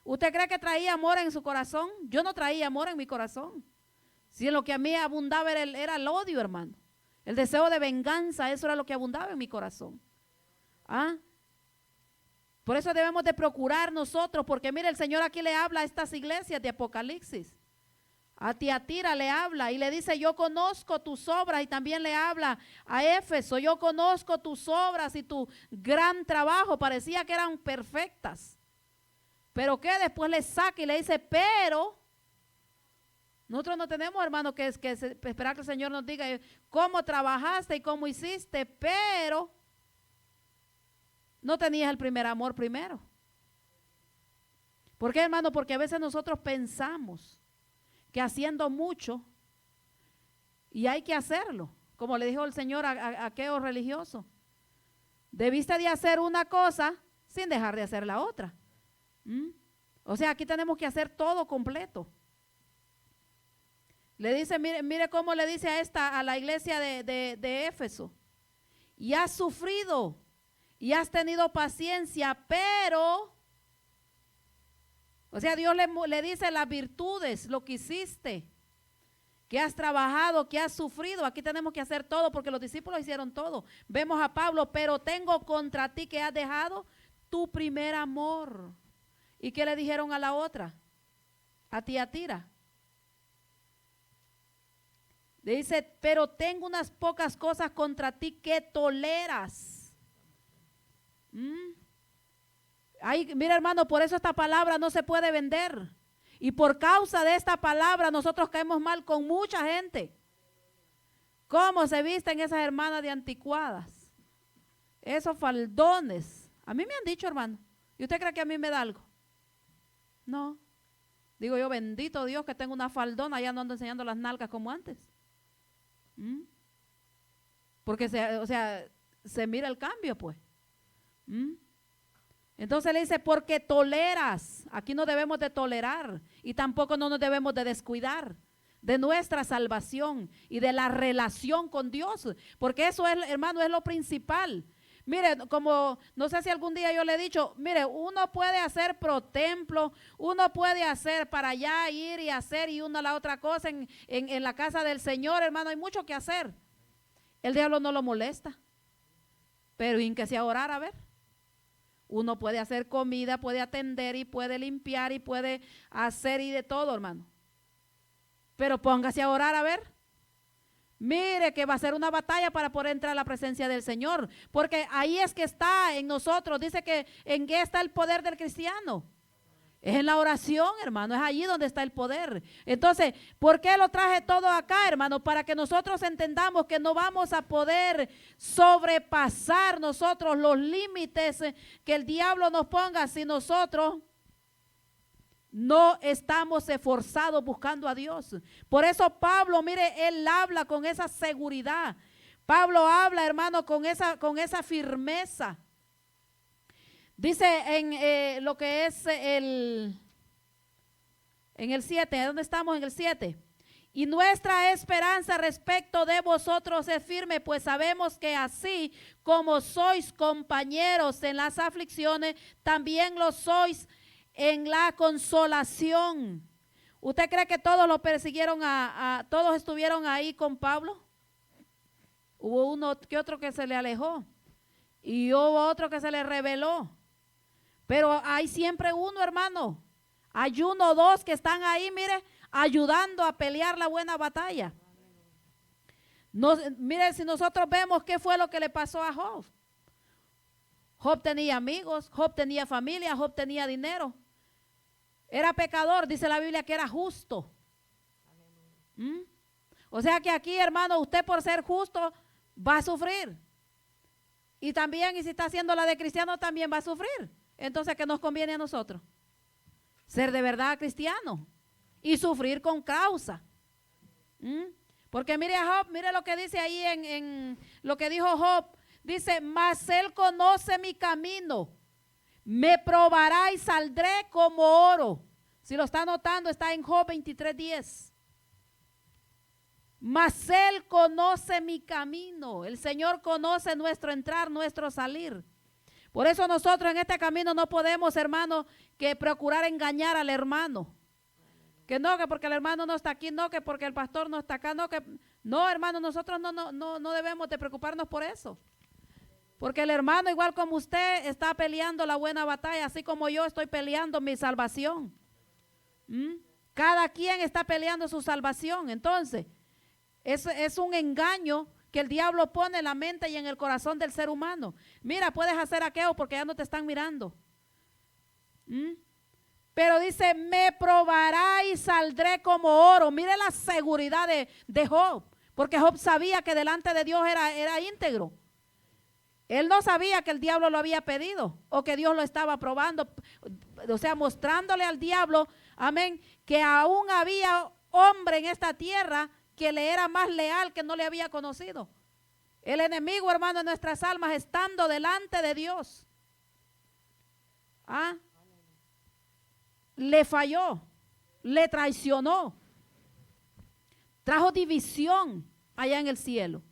¿Usted cree que traía amor en su corazón? Yo no traía amor en mi corazón. Si en lo que a mí abundaba era el odio, hermano. El deseo de venganza, eso era lo que abundaba en mi corazón. Por eso debemos de procurar nosotros, porque mire, el Señor aquí le habla a estas iglesias de Apocalipsis. A Tiatira le habla y le dice, yo conozco tus obras, y también le habla a Éfeso, yo conozco tus obras y tu gran trabajo. Parecía que eran perfectas. Pero que después le saca y le dice, pero nosotros no tenemos, hermano, que esperar que el Señor nos diga cómo trabajaste y cómo hiciste, pero no tenías el primer amor primero. ¿Por qué, hermano? Porque a veces nosotros pensamos que haciendo mucho, y hay que hacerlo, como le dijo el Señor a aquellos religiosos, debiste de hacer una cosa sin dejar de hacer la otra. O sea, aquí tenemos que hacer todo completo. Le dice, mire cómo le dice a la iglesia de Éfeso, y has sufrido y has tenido paciencia, pero, o sea, Dios le dice las virtudes, lo que hiciste, que has trabajado, que has sufrido. Aquí tenemos que hacer todo porque los discípulos hicieron todo. Vemos a Pablo, pero tengo contra ti que has dejado tu primer amor. ¿Y qué le dijeron a la otra? A Tiatira. Le dice, pero tengo unas pocas cosas contra ti que toleras. Mira, hermano, por eso esta palabra no se puede vender. Y por causa de esta palabra nosotros caemos mal con mucha gente. ¿Cómo se visten esas hermanas de anticuadas? Esos faldones. A mí me han dicho, hermano. ¿Y usted cree que a mí me da algo? No. Digo yo, bendito Dios que tengo una faldona, ya no ando enseñando las nalgas como antes. Porque se mira el cambio, pues. Entonces le dice, porque toleras. Aquí no debemos de tolerar y tampoco no nos debemos de descuidar de nuestra salvación y de la relación con Dios, porque eso es, hermano, es lo principal. Mire, como no sé si algún día yo le he dicho, mire, uno puede hacer pro templo, uno puede hacer para allá, ir y hacer y una la otra cosa en la casa del Señor, hermano, hay mucho que hacer. El diablo no lo molesta, pero en que sea orar, a ver. Uno puede hacer comida, puede atender y puede limpiar y puede hacer y de todo, hermano. Pero póngase a orar, a ver. Mire que va a ser una batalla para poder entrar a la presencia del Señor, porque ahí es que está en nosotros. Dice que en qué está el poder del cristiano, Es en la oración, hermano, es allí donde está el poder. Entonces, ¿por qué lo traje todo acá, hermano? Para que nosotros entendamos que no vamos a poder sobrepasar nosotros los límites que el diablo nos ponga si nosotros no estamos esforzados buscando a Dios. Por eso Pablo, mire, él habla con esa seguridad. Pablo habla, hermano, con esa firmeza. Dice en lo que es en el 7, ¿dónde estamos? En el 7. Y nuestra esperanza respecto de vosotros es firme, pues sabemos que así como sois compañeros en las aflicciones, también lo sois en la consolación. ¿Usted cree que todos lo persiguieron todos estuvieron ahí con Pablo? Hubo uno que otro que se le alejó y hubo otro que se le rebeló. Pero hay siempre uno, hermano. Hay uno o dos que están ahí, mire, ayudando a pelear la buena batalla. Mire, si nosotros vemos qué fue lo que le pasó a Job. Job tenía amigos, Job tenía familia, Job tenía dinero. Era pecador, dice la Biblia que era justo. O sea que aquí, hermano, usted por ser justo va a sufrir. Y también, y si está haciendo la de cristiano, también va a sufrir. Entonces, ¿qué nos conviene a nosotros? Ser de verdad cristiano y sufrir con causa. Porque mire a Job, mire lo que dice ahí en lo que dijo Job. Dice, mas él conoce mi camino, me probará y saldré como oro. Si lo está notando, está en Job 23:10. Mas él conoce mi camino. El Señor conoce nuestro entrar, nuestro salir. Por eso nosotros en este camino no podemos, hermano, que procurar engañar al hermano. Que no, que porque el hermano no está aquí, no, que porque el pastor no está acá, no, que no, hermano, nosotros no debemos de preocuparnos por eso. Porque el hermano, igual como usted, está peleando la buena batalla, así como yo estoy peleando mi salvación. Cada quien está peleando su salvación. Entonces, es un engaño que el diablo pone en la mente y en el corazón del ser humano. Mira, puedes hacer aquello porque ya no te están mirando. Pero dice, me probará y saldré como oro. Mire la seguridad de Job, porque Job sabía que delante de Dios era íntegro. Él no sabía que el diablo lo había pedido o que Dios lo estaba probando, o sea, mostrándole al diablo, amén, que aún había hombre en esta tierra que le era más leal que no le había conocido. El enemigo, hermano, de nuestras almas, estando delante de Dios, le falló, le traicionó, trajo división allá en el cielo.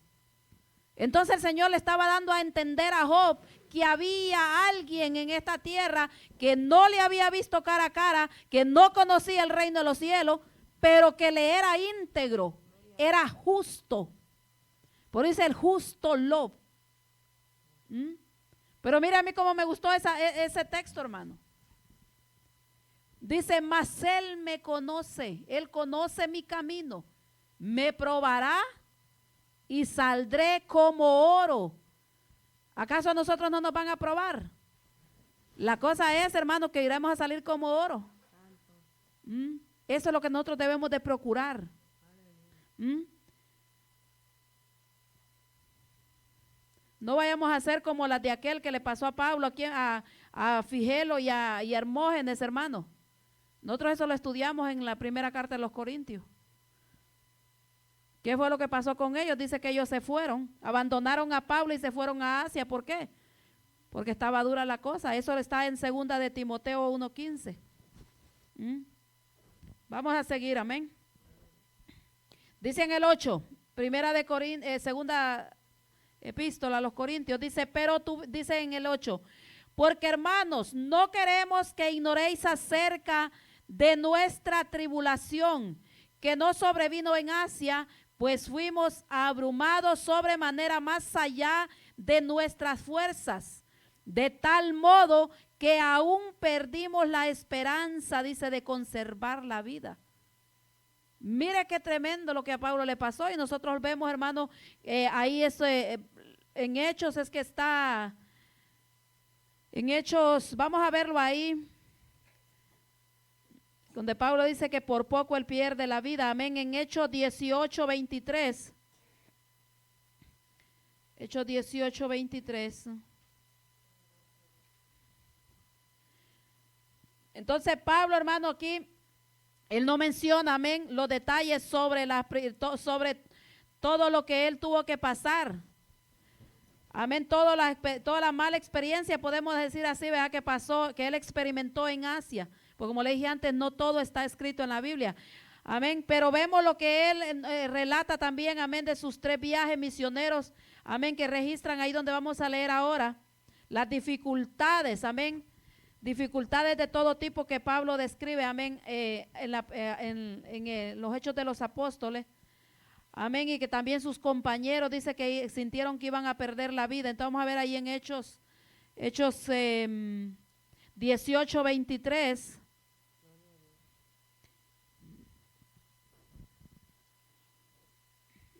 Entonces el Señor le estaba dando a entender a Job que había alguien en esta tierra que no le había visto cara a cara, que no conocía el reino de los cielos, pero que le era íntegro, era justo. Por eso dice el justo Job. Pero mira a mí cómo me gustó ese texto, hermano. Dice, mas él me conoce, él conoce mi camino, me probará y saldré como oro. ¿Acaso a nosotros no nos van a probar? La cosa es, hermano, que iremos a salir como oro. Eso es lo que nosotros debemos de procurar. No vayamos a ser como las de aquel que le pasó a Pablo, aquí a Figelo y a Hermógenes, hermano. Nosotros eso lo estudiamos en la primera carta de los Corintios. ¿Qué fue lo que pasó con ellos? Dice que ellos se fueron, abandonaron a Pablo y se fueron a Asia. ¿Por qué? Porque estaba dura la cosa. Eso está en 2 de Timoteo 1:15. Vamos a seguir, amén. Dice en el 8, segunda epístola a los Corintios, dice, pero tú, dice en el 8, porque hermanos, no queremos que ignoréis acerca de nuestra tribulación, que no sobrevino en Asia, pues fuimos abrumados sobremanera más allá de nuestras fuerzas, de tal modo que aún perdimos la esperanza, dice, de conservar la vida. Mire qué tremendo lo que a Pablo le pasó, y nosotros vemos, hermano, ahí en Hechos es que está, en Hechos, vamos a verlo ahí, donde Pablo dice que por poco él pierde la vida. Amén. En Hechos 18:23. Hechos 18:23. Entonces Pablo, hermano, aquí él no menciona, amén, los detalles sobre todo lo que él tuvo que pasar. Amén, toda la mala experiencia, podemos decir así, ¿verdad? Que pasó, que él experimentó en Asia. Porque como le dije antes, no todo está escrito en la Biblia. Amén, pero vemos lo que él relata también, amén, de sus 3 viajes misioneros, amén, que registran ahí donde vamos a leer ahora. Las dificultades, amén, dificultades de todo tipo que Pablo describe, amén, en los Hechos de los Apóstoles. Amén, y que también sus compañeros dice que sintieron que iban a perder la vida. Entonces vamos a ver ahí en Hechos 18:23.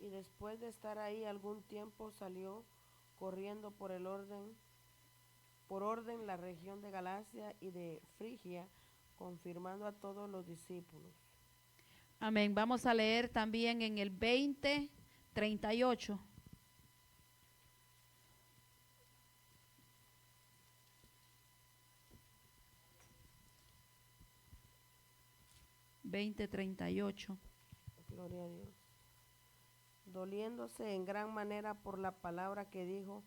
Y después de estar ahí algún tiempo salió corriendo por orden la región de Galacia y de Frigia, confirmando a todos los discípulos. Amén. Vamos a leer también en el 20:38. Gloria a Dios. Doliéndose en gran manera por la palabra que dijo,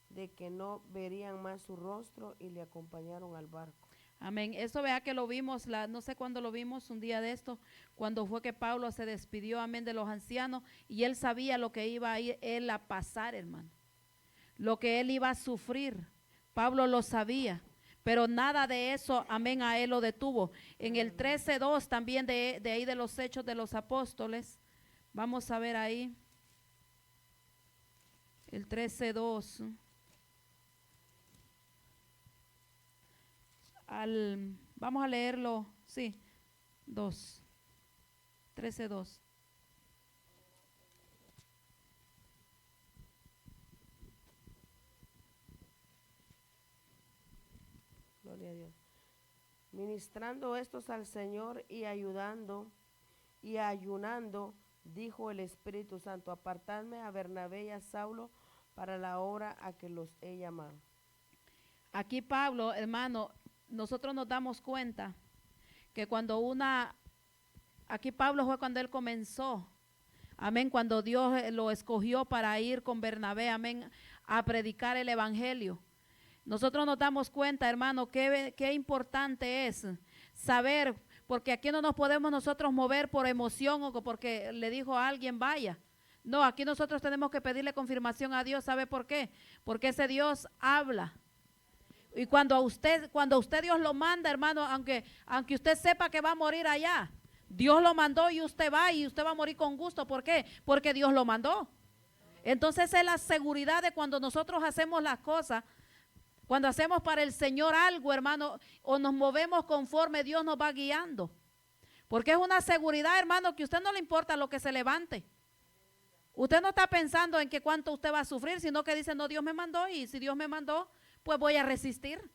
de que no verían más su rostro, y le acompañaron al barco. Amén. Eso vea que lo vimos, no sé cuándo lo vimos, un día de esto, cuando fue que Pablo se despidió, amén, de los ancianos, y él sabía lo que iba a ir él a pasar, hermano. Lo que él iba a sufrir. Pablo lo sabía, pero nada de eso, amén, a él lo detuvo. En el 13:2 también de ahí de los Hechos de los Apóstoles, vamos a ver ahí. El 13:2. Vamos a leerlo, sí, 13:2. Gloria a Dios. Ministrando estos al Señor y ayunando, dijo el Espíritu Santo, apartadme a Bernabé y a Saulo para la obra a que los he llamado. Aquí Pablo, hermano, nosotros nos damos cuenta que aquí Pablo fue cuando él comenzó, amén, cuando Dios lo escogió para ir con Bernabé, amén, a predicar el evangelio. Nosotros nos damos cuenta, hermano, qué importante es saber, porque aquí no nos podemos nosotros mover por emoción o porque le dijo a alguien vaya. No, aquí nosotros tenemos que pedirle confirmación a Dios. ¿Sabe por qué? Porque ese Dios habla. Y cuando usted Dios lo manda, hermano, aunque usted sepa que va a morir allá, Dios lo mandó y usted va a morir con gusto. ¿Por qué? Porque Dios lo mandó. Entonces es la seguridad de cuando nosotros hacemos las cosas, cuando hacemos para el Señor algo, hermano, o nos movemos conforme Dios nos va guiando. Porque es una seguridad, hermano, que a usted no le importa lo que se levante. Usted no está pensando en que cuánto usted va a sufrir, sino que dice, no, Dios me mandó, y si Dios me mandó, pues voy a resistir.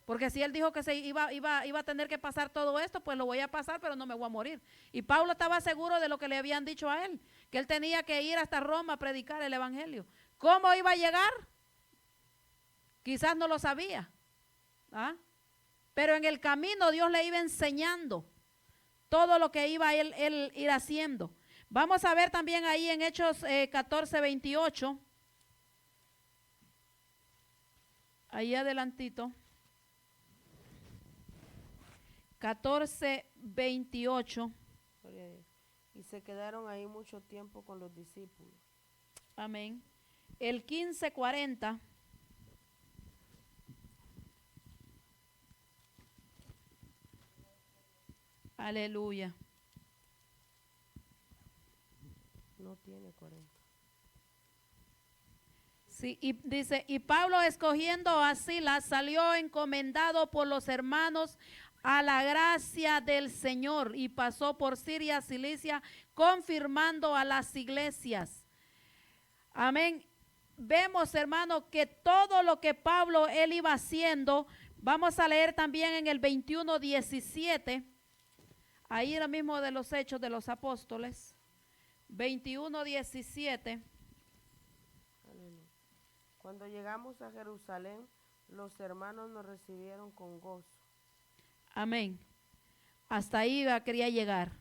Porque si Él dijo que se iba a tener que pasar todo esto, pues lo voy a pasar, pero no me voy a morir. Y Pablo estaba seguro de lo que le habían dicho a él, que él tenía que ir hasta Roma a predicar el evangelio. ¿Cómo iba a llegar? Quizás no lo sabía, ¿ah? Pero en el camino Dios le iba enseñando todo lo que iba él ir haciendo. Vamos a ver también ahí en Hechos 14:28. Ahí adelantito. 14:28. Y se quedaron ahí mucho tiempo con los discípulos. Amén. El 15:40. Aleluya. No tiene 40. Sí, y dice, y Pablo escogiendo a Silas salió encomendado por los hermanos a la gracia del Señor y pasó por Siria, Cilicia, confirmando a las iglesias. Amén. Vemos, hermano, que todo lo que Pablo él iba haciendo, vamos a leer también en el 21:17. ahí era mismo de los Hechos de los Apóstoles, 21:17. Cuando llegamos a Jerusalén, los hermanos nos recibieron con gozo. Amén. Hasta ahí quería llegar.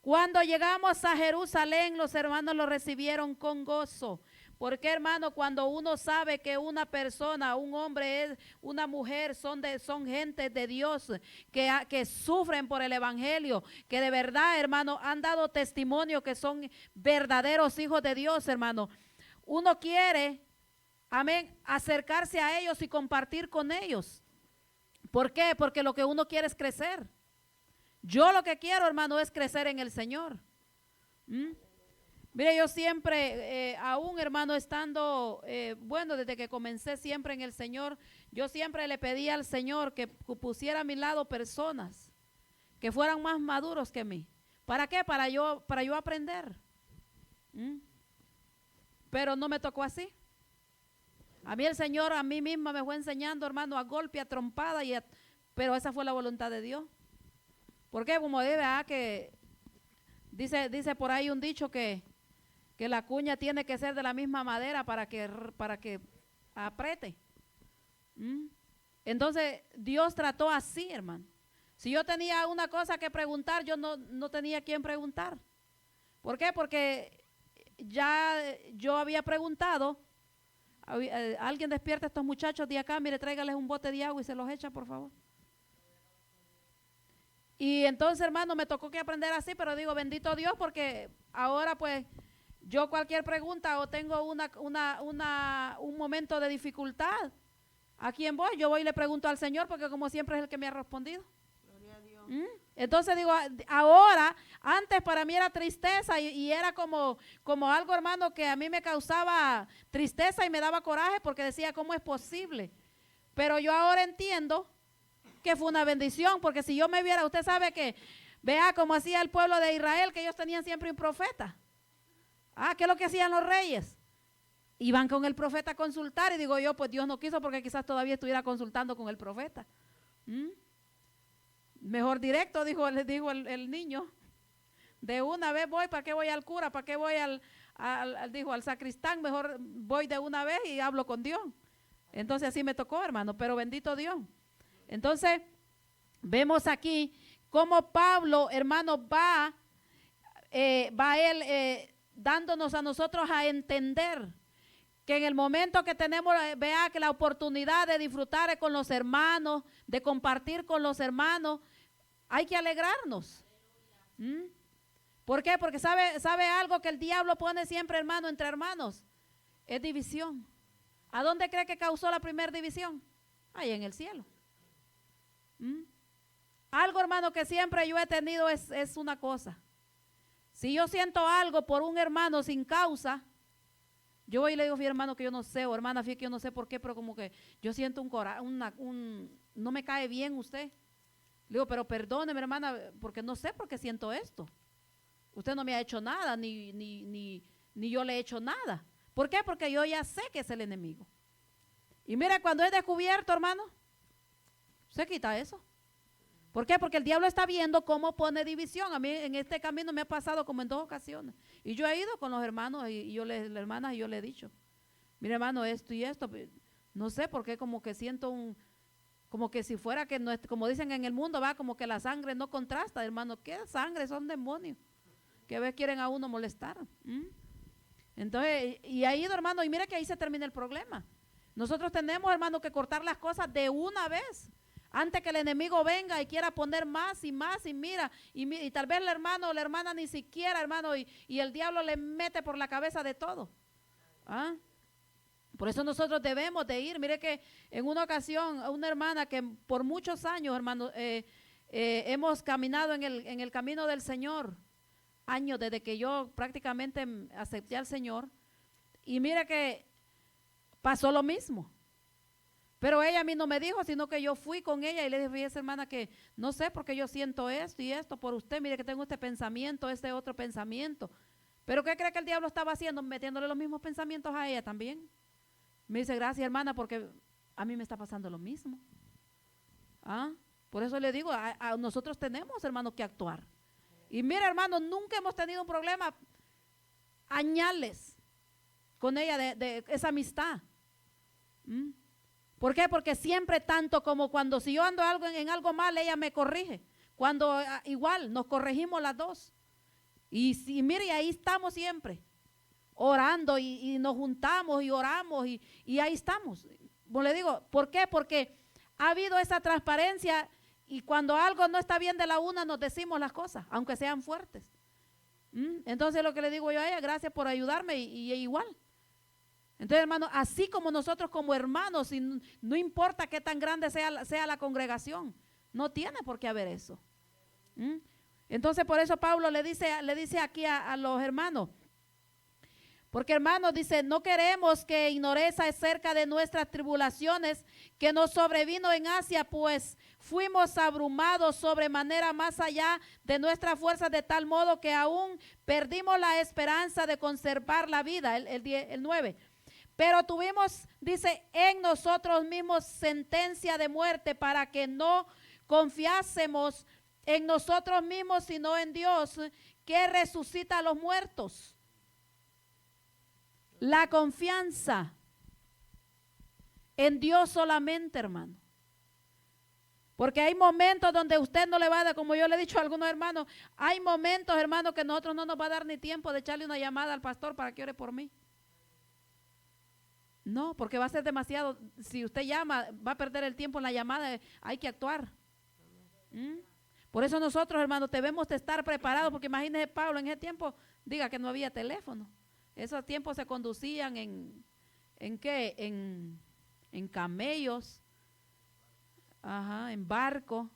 Cuando llegamos a Jerusalén, los hermanos lo recibieron con gozo. Porque, hermano, cuando uno sabe que una persona, un hombre, una mujer, son gente de Dios, que sufren por el evangelio, que de verdad, hermano, han dado testimonio que son verdaderos hijos de Dios, hermano. Uno quiere, amén, acercarse a ellos y compartir con ellos. ¿Por qué? Porque lo que uno quiere es crecer. Yo lo que quiero, hermano, es crecer en el Señor. Mire, yo siempre, aún, hermano, estando, bueno, desde que comencé siempre en el Señor, yo siempre le pedí al Señor que pusiera a mi lado personas que fueran más maduros que mí. ¿Para qué? Para yo aprender. Pero no me tocó así. A mí el Señor, a mí misma me fue enseñando, hermano, a golpe, a trompada, pero esa fue la voluntad de Dios. ¿Por qué? Como que dice por ahí un dicho que la cuña tiene que ser de la misma madera para que apriete. Entonces Dios trató así, hermano. Si yo tenía una cosa que preguntar, yo no tenía quien preguntar. ¿Por qué? Porque ya yo había preguntado. Alguien despierta a estos muchachos de acá, mire, tráigales un bote de agua y se los echa, por favor. Y entonces, hermano, me tocó que aprender así, pero digo, bendito Dios, porque ahora pues yo cualquier pregunta o tengo un momento de dificultad, ¿a quién voy? Yo voy y le pregunto al Señor, porque como siempre es el que me ha respondido. Gloria a Dios. Entonces digo, ahora, antes para mí era tristeza y era como algo, hermano, que a mí me causaba tristeza y me daba coraje porque decía, ¿cómo es posible? Pero yo ahora entiendo que fue una bendición, porque si yo me viera, usted sabe que, vea como hacía el pueblo de Israel, que ellos tenían siempre un profeta. ¿Qué es lo que hacían los reyes? Iban con el profeta a consultar y digo yo, pues Dios no quiso porque quizás todavía estuviera consultando con el profeta. Mejor directo, dijo el niño. De una vez voy, ¿para qué voy al cura? ¿Para qué voy al sacristán? Mejor voy de una vez y hablo con Dios. Entonces así me tocó, hermano, pero bendito Dios. Entonces, vemos aquí cómo Pablo, hermano, va él dándonos a nosotros a entender que en el momento que tenemos, vea que la oportunidad de disfrutar con los hermanos, de compartir con los hermanos, hay que alegrarnos. ¿Por qué? Porque sabe algo que el diablo pone siempre, hermano, entre hermanos, es división. ¿A dónde cree que causó la primera división? Ahí en el cielo. Algo, hermano, que siempre yo he tenido es una cosa. Si yo siento algo por un hermano sin causa, yo voy y le digo, fíjate, hermano, que yo no sé, o hermana, fíjate que yo no sé por qué, pero como que yo siento no me cae bien usted. Le digo, pero perdóneme, hermana, porque no sé por qué siento esto. Usted no me ha hecho nada, ni yo le he hecho nada. ¿Por qué? Porque yo ya sé que es el enemigo. Y mira, cuando es descubierto, hermano, se quita eso. ¿Por qué? Porque el diablo está viendo cómo pone división. A mí en este camino me ha pasado como en 2 ocasiones. Y yo he ido con los hermanos y yo las hermanas y yo le he dicho, mire, hermano, esto y esto, no sé por qué como que siento como que si fuera que no es, como dicen en el mundo, va, como que la sangre no contrasta, hermano. ¿Qué sangre? Son demonios que a veces quieren a uno molestar. Entonces, y ha ido, hermano, y mira que ahí se termina el problema. Nosotros tenemos, hermano, que cortar las cosas de una vez, antes que el enemigo venga y quiera poner más y más, y mira, y tal vez el hermano o la hermana ni siquiera, hermano, y el diablo le mete por la cabeza de todo. Por eso nosotros debemos de ir. Mire que en una ocasión, una hermana que por muchos años, hermano, hemos caminado en el camino del Señor, años desde que yo prácticamente acepté al Señor, y mire que pasó lo mismo. Pero ella a mí no me dijo, sino que yo fui con ella y le dije, fíjese, hermana, que no sé por qué yo siento esto y esto por usted. Mire que tengo este pensamiento, este otro pensamiento. ¿Pero qué cree que el diablo estaba haciendo? Metiéndole los mismos pensamientos a ella también. Me dice, gracias, hermana, porque a mí me está pasando lo mismo. Por eso le digo, a nosotros tenemos, hermanos, que actuar. Y mira, hermano, nunca hemos tenido un problema añales con ella de esa amistad. ¿Mm? ¿Por qué? Porque siempre, tanto como cuando si yo ando en algo mal, ella me corrige. Cuando igual nos corregimos las dos. Y si, mire, ahí estamos siempre, orando y nos juntamos y oramos y ahí estamos. Como le digo, ¿por qué? Porque ha habido esa transparencia y cuando algo no está bien de la una nos decimos las cosas, aunque sean fuertes. Entonces lo que le digo yo a ella, gracias por ayudarme y igual. Entonces, hermano, así como nosotros como hermanos, no importa qué tan grande sea la congregación, no tiene por qué haber eso. Entonces, por eso Pablo le dice aquí a los hermanos, porque hermanos, dice, no queremos que ignoréis acerca de nuestras tribulaciones que nos sobrevino en Asia, pues fuimos abrumados sobremanera más allá de nuestras fuerzas, de tal modo que aún perdimos la esperanza de conservar la vida. El 9. Pero tuvimos, dice, en nosotros mismos sentencia de muerte para que no confiásemos en nosotros mismos, sino en Dios, que resucita a los muertos. La confianza en Dios solamente, hermano. Porque hay momentos donde usted no le va a dar, como yo le he dicho a algunos hermanos, hay momentos, hermano, que nosotros no nos va a dar ni tiempo de echarle una llamada al pastor para que ore por mí. No, porque va a ser demasiado, si usted llama, va a perder el tiempo en la llamada, hay que actuar. Por eso nosotros, hermanos, debemos de estar preparados, porque imagínese Pablo en ese tiempo, diga que no había teléfono. Esos tiempos se conducían ¿en qué? En camellos, en barco,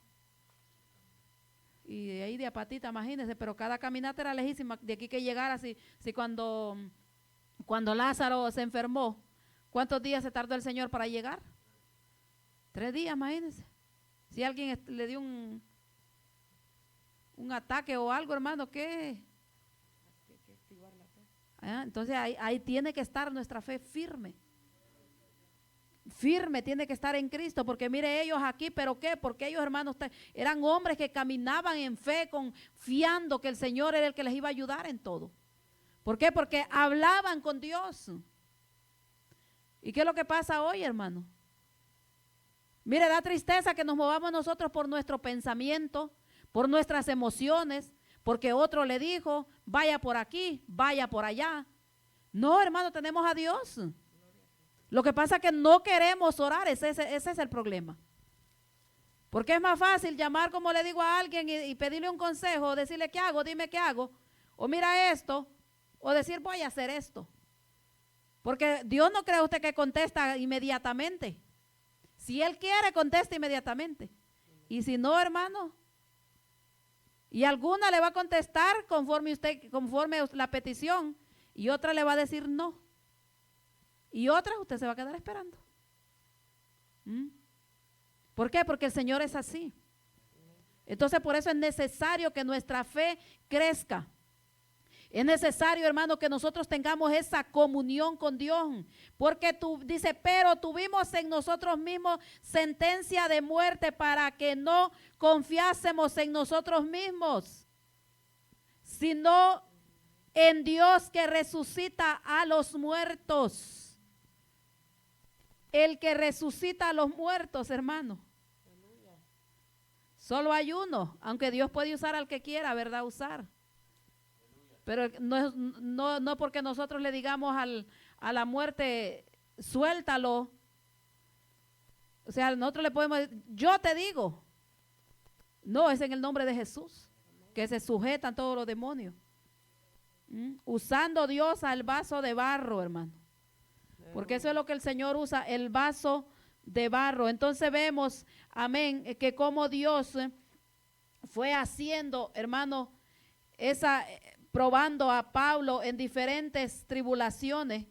y de ahí de a patita, imagínense, pero cada caminata era lejísima, de aquí que llegara, si cuando Lázaro se enfermó, ¿cuántos días se tardó el Señor para llegar? 3 días, imagínense. Si alguien le dio un ataque o algo, hermano, ¿qué? Entonces ahí tiene que estar nuestra fe firme. Firme tiene que estar en Cristo, porque mire ellos aquí, ¿pero qué? Porque ellos, hermanos, eran hombres que caminaban en fe, confiando que el Señor era el que les iba a ayudar en todo. ¿Por qué? Porque hablaban con Dios. ¿Y qué es lo que pasa hoy, hermano? Mire, da tristeza que nos movamos nosotros por nuestro pensamiento, por nuestras emociones, porque otro le dijo, vaya por aquí, vaya por allá. No, hermano, tenemos a Dios. Lo que pasa es que no queremos orar, ese es el problema. Porque es más fácil llamar, como le digo a alguien, y pedirle un consejo, decirle qué hago, dime qué hago, o mira esto, o decir voy a hacer esto. Porque Dios no cree usted que contesta inmediatamente. Si Él quiere, contesta inmediatamente. Y si no, hermano, y alguna le va a contestar conforme la petición, y otra le va a decir no. Y otra usted se va a quedar esperando. ¿Por qué? Porque el Señor es así. Entonces por eso es necesario que nuestra fe crezca. Es necesario, hermano, que nosotros tengamos esa comunión con Dios. Porque dice, pero tuvimos en nosotros mismos sentencia de muerte para que no confiásemos en nosotros mismos, sino en Dios que resucita a los muertos. El que resucita a los muertos, hermano. Solo hay uno, aunque Dios puede usar al que quiera, ¿verdad? Usar. Pero no porque nosotros le digamos a la muerte, suéltalo. O sea, nosotros le podemos decir, yo te digo. No, es en el nombre de Jesús que se sujetan todos los demonios. Usando Dios al vaso de barro, hermano. Porque eso es lo que el Señor usa, el vaso de barro. Entonces vemos, amén, que como Dios fue haciendo, hermano, probando a Pablo en diferentes tribulaciones.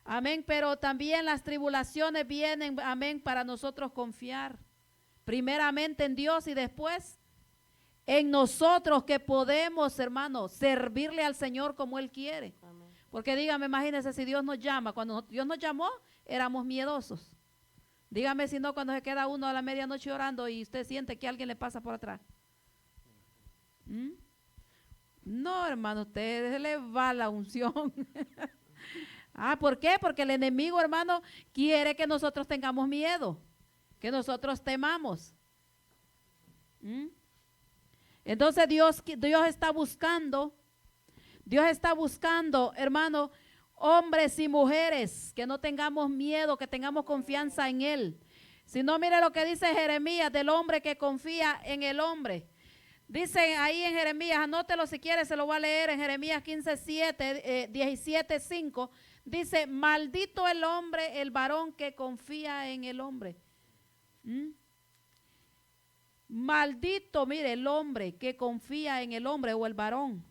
Amén, pero también las tribulaciones vienen, amén, para nosotros confiar. Primeramente en Dios y después en nosotros que podemos, hermano, servirle al Señor como Él quiere. Amén. Porque dígame, imagínese si Dios nos llama. Cuando Dios nos llamó, éramos miedosos. Dígame si no, cuando se queda uno a la medianoche orando y usted siente que alguien le pasa por atrás. No, hermano, usted le va la unción. ¿Por qué? Porque el enemigo, hermano, quiere que nosotros tengamos miedo, que nosotros temamos. Entonces Dios está buscando, hermano, hombres y mujeres, que no tengamos miedo, que tengamos confianza en Él. Si no, mire lo que dice Jeremías del hombre que confía en el hombre. Dice ahí en Jeremías, anótelo si quiere, se lo voy a leer en Jeremías 15:7, 17:5. Dice, maldito el hombre, el varón que confía en el hombre. Maldito, mire, el hombre que confía en el hombre o el varón.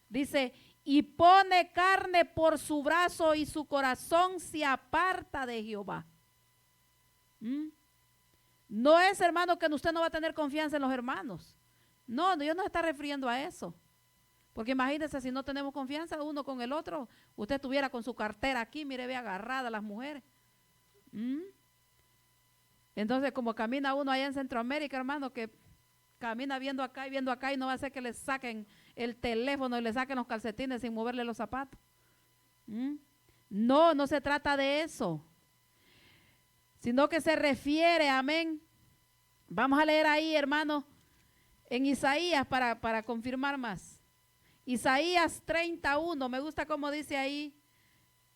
Dice, y pone carne por su brazo y su corazón se aparta de Jehová. No es, hermano, que usted no va a tener confianza en los hermanos. No, Dios no está refiriendo a eso. Porque imagínese, si no tenemos confianza uno con el otro, usted estuviera con su cartera aquí, mire, ve agarrada a las mujeres. Entonces, como camina uno allá en Centroamérica, hermano, que camina viendo acá y no va a ser que le saquen el teléfono y le saquen los calcetines sin moverle los zapatos. No se trata de eso, sino que se refiere, amén. Vamos a leer ahí, hermano, en Isaías para confirmar más. Isaías 31, me gusta cómo dice ahí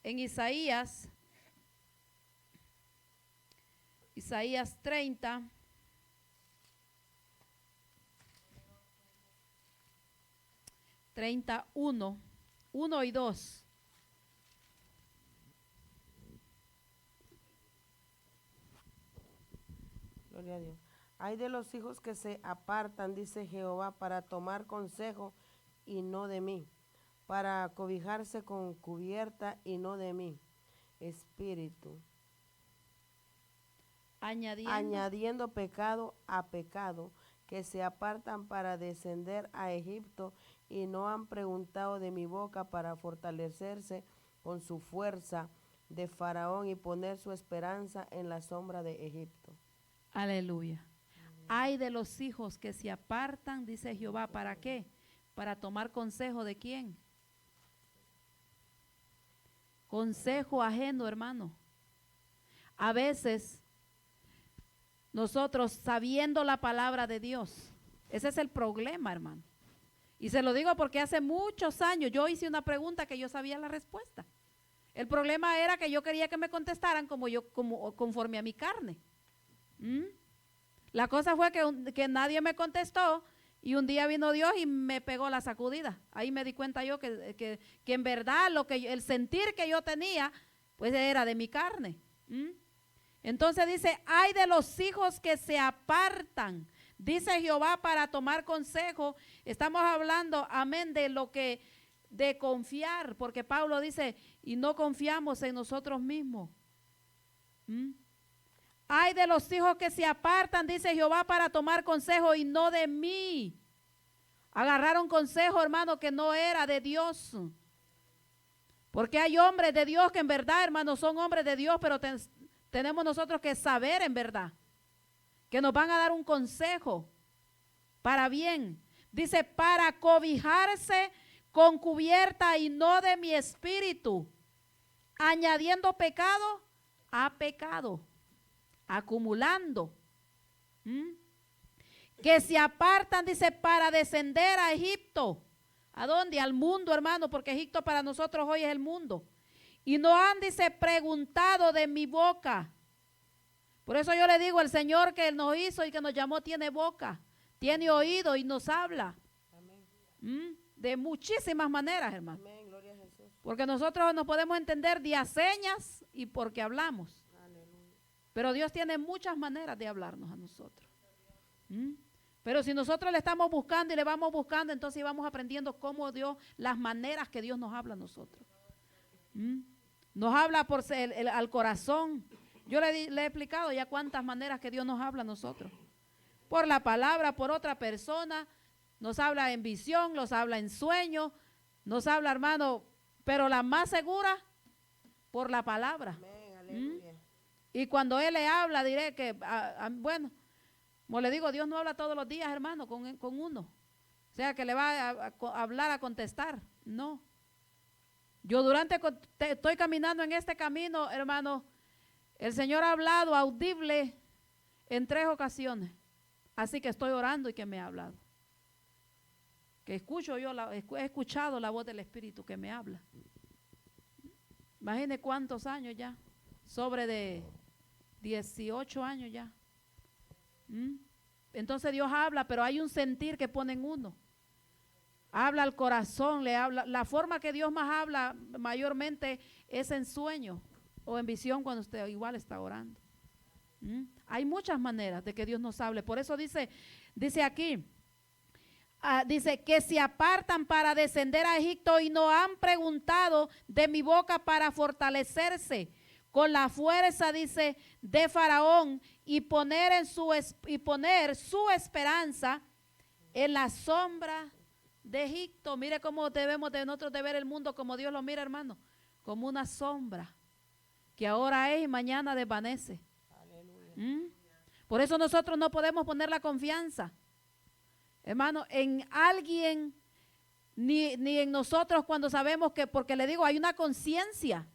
en Isaías 30. Uno y 2. Gloria a Dios. Hay de los hijos que se apartan, dice Jehová, para tomar consejo y no de mí, para cobijarse con cubierta y no de mí, espíritu. Añadiendo pecado a pecado, que se apartan para descender a Egipto y no han preguntado de mi boca para fortalecerse con su fuerza de Faraón y poner su esperanza en la sombra de Egipto. Aleluya. Hay de los hijos que se apartan, dice Jehová, ¿para qué? Para tomar consejo de quién. Consejo ajeno, hermano. A veces nosotros sabiendo la palabra de Dios, ese es el problema, hermano. Y se lo digo porque hace muchos años yo hice una pregunta que yo sabía la respuesta. El problema era que yo quería que me contestaran conforme a mi carne. La cosa fue que nadie me contestó y un día vino Dios y me pegó la sacudida. Ahí me di cuenta yo que en verdad el sentir que yo tenía pues era de mi carne. Entonces dice, hay de los hijos que se apartan, dice Jehová, para tomar consejo. Estamos hablando, amén, de confiar, porque Pablo dice, y no confiamos en nosotros mismos. Hay de los hijos que se apartan, dice Jehová, para tomar consejo y no de mí. Agarraron consejo, hermano, que no era de Dios. Porque hay hombres de Dios que en verdad, hermano, son hombres de Dios, pero tenemos nosotros que saber en verdad que nos van a dar un consejo para bien. Dice, para cobijarse con cubierta y no de mi espíritu, añadiendo pecado a pecado, acumulando. Que se apartan, dice, para descender a Egipto. ¿A dónde? Al mundo, hermano, porque Egipto para nosotros hoy es el mundo. Y no han, dice, preguntado de mi boca. Por eso yo le digo, el Señor que nos hizo y que nos llamó tiene boca, tiene oído y nos habla. De muchísimas maneras, hermano. Amén, gloria a Jesús. Porque nosotros nos podemos entender de a señas y porque hablamos. Aleluya. Pero Dios tiene muchas maneras de hablarnos a nosotros. Pero si nosotros le estamos buscando y le vamos buscando, entonces vamos aprendiendo cómo Dios, las maneras que Dios nos habla a nosotros. Nos habla al corazón. Yo le he explicado ya cuántas maneras que Dios nos habla a nosotros. Por la palabra, por otra persona, nos habla en visión, nos habla en sueño, nos habla, hermano, pero la más segura, por la palabra. Amén, aleluya. Y cuando Él le habla, diré que, bueno, como le digo, Dios no habla todos los días, hermano, con uno. O sea, que le va a hablar, a contestar. No. Yo estoy caminando en este camino, hermano. El Señor ha hablado audible en 3 ocasiones. Así que estoy orando y que me ha hablado. Que he escuchado la voz del Espíritu que me habla. Imagine cuántos años ya. Sobre de 18 años ya. Entonces Dios habla, pero hay un sentir que pone en uno. Habla al corazón, le habla. La forma que Dios más habla mayormente es en sueño o en visión cuando usted igual está orando. Hay muchas maneras de que Dios nos hable. Por eso dice aquí, dice que se apartan para descender a Egipto y no han preguntado de mi boca para fortalecerse con la fuerza, dice, de Faraón y poner su esperanza en la sombra de Egipto. Mire cómo debemos de nosotros de ver el mundo como Dios lo mira, hermano, como una sombra que ahora es y mañana desvanece. Por eso nosotros no podemos poner la confianza, hermano, en alguien ni en nosotros cuando sabemos que, porque le digo, hay una conciencia.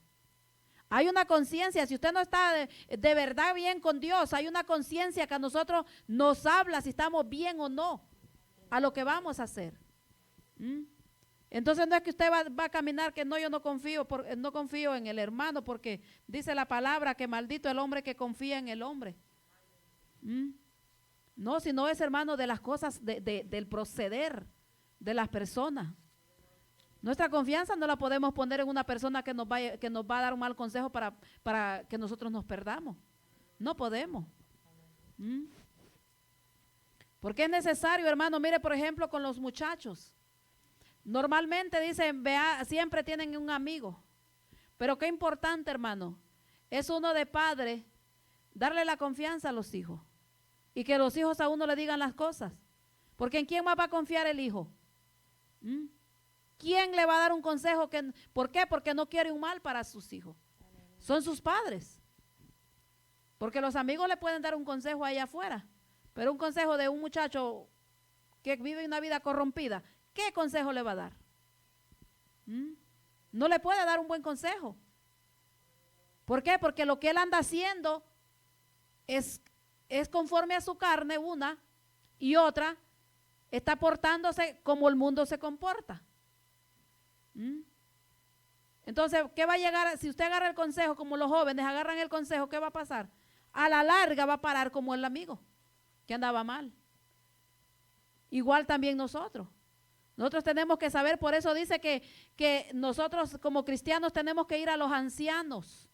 Hay una conciencia, si usted no está de verdad bien con Dios, hay una conciencia que a nosotros nos habla si estamos bien o no a lo que vamos a hacer. Entonces no es que usted va a caminar que no, yo no confío en el hermano, porque dice la palabra que maldito el hombre que confía en el hombre. No, sino es, hermano, de las cosas, del proceder de las personas. Nuestra confianza no la podemos poner en una persona que nos va a dar un mal consejo para que nosotros nos perdamos. No podemos. Porque es necesario, hermano, mire, por ejemplo, con los muchachos. Normalmente dicen, siempre tienen un amigo. Pero qué importante, hermano, es uno de padre darle la confianza a los hijos. Y que los hijos a uno le digan las cosas. Porque ¿en quién más va a confiar el hijo? ¿Quién le va a dar un consejo? ¿Por qué? Porque no quiere un mal para sus hijos. Son sus padres. Porque los amigos le pueden dar un consejo allá afuera. Pero un consejo de un muchacho que vive una vida corrompida, ¿qué consejo le va a dar? No le puede dar un buen consejo. ¿Por qué? Porque lo que él anda haciendo es conforme a su carne, una, y otra, está portándose como el mundo se comporta. Entonces, ¿qué va a llegar? Si usted agarra el consejo como los jóvenes agarran el consejo, ¿qué va a pasar? A la larga va a parar como el amigo que andaba mal. Igual también nosotros tenemos que saber, por eso dice que nosotros como cristianos tenemos que ir a los ancianos,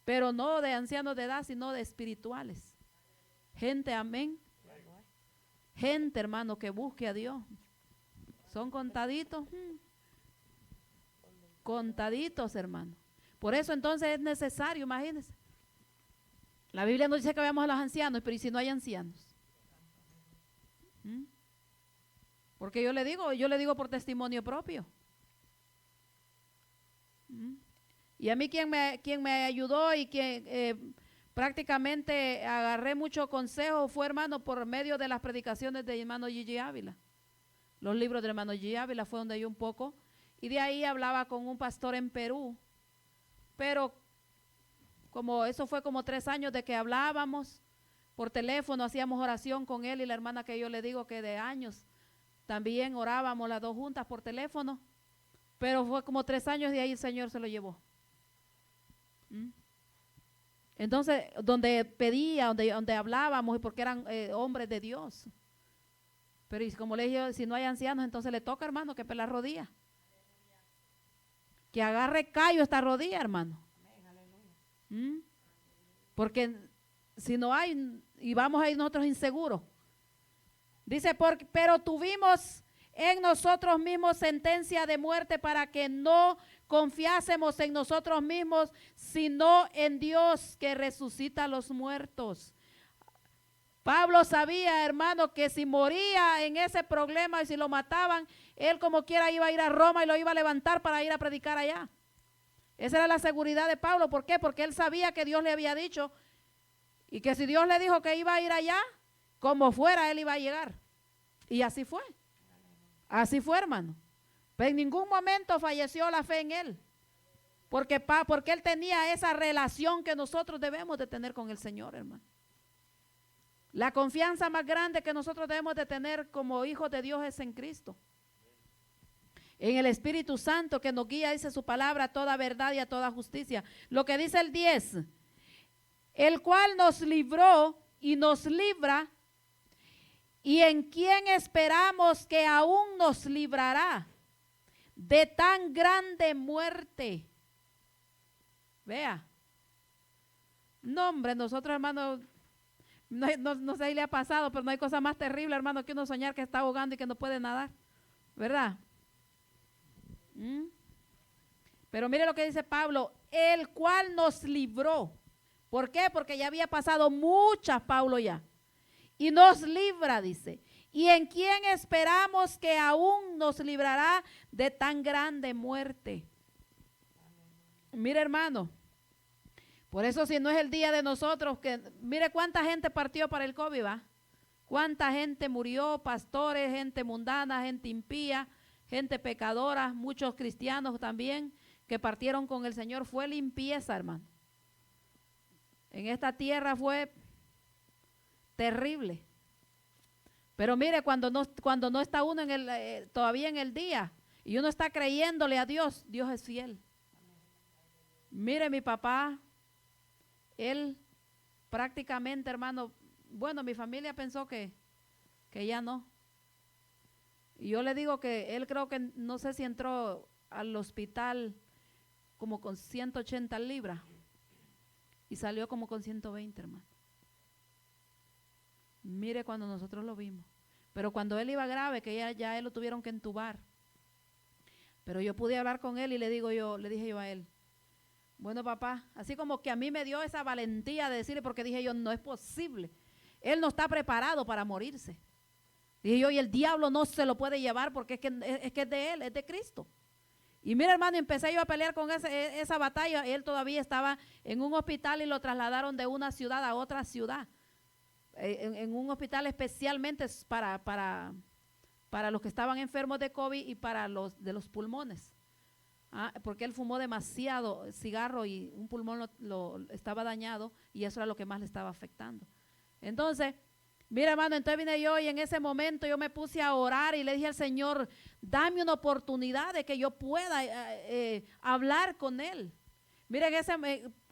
pero no de ancianos de edad, sino de espirituales. Gente, amén. Gente, hermano, que busque a Dios. Son contaditos. Contaditos, hermano. Por eso entonces es necesario, imagínense. La Biblia nos dice que vayamos a los ancianos, pero ¿y si no hay ancianos? Porque yo le digo por testimonio propio. Y a mí quien me ayudó y quien prácticamente agarré mucho consejo fue, hermano, por medio de las predicaciones del hermano Gigi Ávila. Los libros del hermano Gigi Ávila fue donde yo un poco. Y de ahí hablaba con un pastor en Perú. Pero eso fue como 3 años de que hablábamos por teléfono, hacíamos oración con él y la hermana que yo le digo que de años también orábamos las dos juntas por teléfono. Pero fue como 3 años de ahí el Señor se lo llevó. Entonces, donde pedía, donde hablábamos, porque eran hombres de Dios. Pero como le dije, si no hay ancianos, entonces le toca, hermano, que pelar rodillas. Que agarre callo esta rodilla, hermano. Porque si no hay, y vamos a ir nosotros inseguros. Dice, pero tuvimos en nosotros mismos sentencia de muerte para que no confiásemos en nosotros mismos, sino en Dios que resucita a los muertos. Pablo sabía, hermano, que si moría en ese problema y si lo mataban, él como quiera iba a ir a Roma y lo iba a levantar para ir a predicar allá. Esa era la seguridad de Pablo. ¿Por qué? Porque él sabía que Dios le había dicho y que si Dios le dijo que iba a ir allá, como fuera él iba a llegar. Y así fue. Así fue, hermano. Pero en ningún momento falleció la fe en él. Porque él tenía esa relación que nosotros debemos de tener con el Señor, hermano. La confianza más grande que nosotros debemos de tener como hijos de Dios es en Cristo. En el Espíritu Santo que nos guía, dice su palabra, a toda verdad y a toda justicia. Lo que dice el 10, el cual nos libró y nos libra, y en quien esperamos que aún nos librará de tan grande muerte. Vea. No, hombre, nosotros, hermanos, no sé si le ha pasado, pero no hay cosa más terrible, hermano, que uno soñar que está ahogando y que no puede nadar, ¿verdad? Pero mire lo que dice Pablo, el cual nos libró. ¿Por qué? Porque ya había pasado muchas, Pablo ya. Y nos libra, dice. Y en quien esperamos que aún nos librará de tan grande muerte. Mire, hermano, por eso si no es el día de nosotros, que mire cuánta gente partió para el COVID, ¿va? Cuánta gente murió, pastores, gente mundana, gente impía, gente pecadora, muchos cristianos también que partieron con el Señor. Fue limpieza, hermano. En esta tierra fue terrible. Pero mire, cuando no está uno todavía en el día y uno está creyéndole a Dios, Dios es fiel. Mire, mi papá, él prácticamente, hermano, bueno, mi familia pensó que ya no. Y yo le digo que él creo que, no sé si entró al hospital como con 180 libras y salió como con 120, hermano. Mire cuando nosotros lo vimos. Pero cuando él iba grave, que ya él lo tuvieron que entubar. Pero yo pude hablar con él y le dije yo a él, bueno, papá, así como que a mí me dio esa valentía de decirle, porque dije yo, no es posible. Él no está preparado para morirse. Dije yo, y el diablo no se lo puede llevar porque es que es de él, es de Cristo. Y mira, hermano, empecé yo a pelear con esa batalla. Él todavía estaba en un hospital y lo trasladaron de una ciudad a otra ciudad. En un hospital especialmente para los que estaban enfermos de COVID y para los de los pulmones. Porque él fumó demasiado cigarro y un pulmón lo estaba dañado y eso era lo que más le estaba afectando. Entonces, mira, hermano, entonces vine yo y en ese momento yo me puse a orar y le dije al Señor, dame una oportunidad de que yo pueda hablar con él. Miren,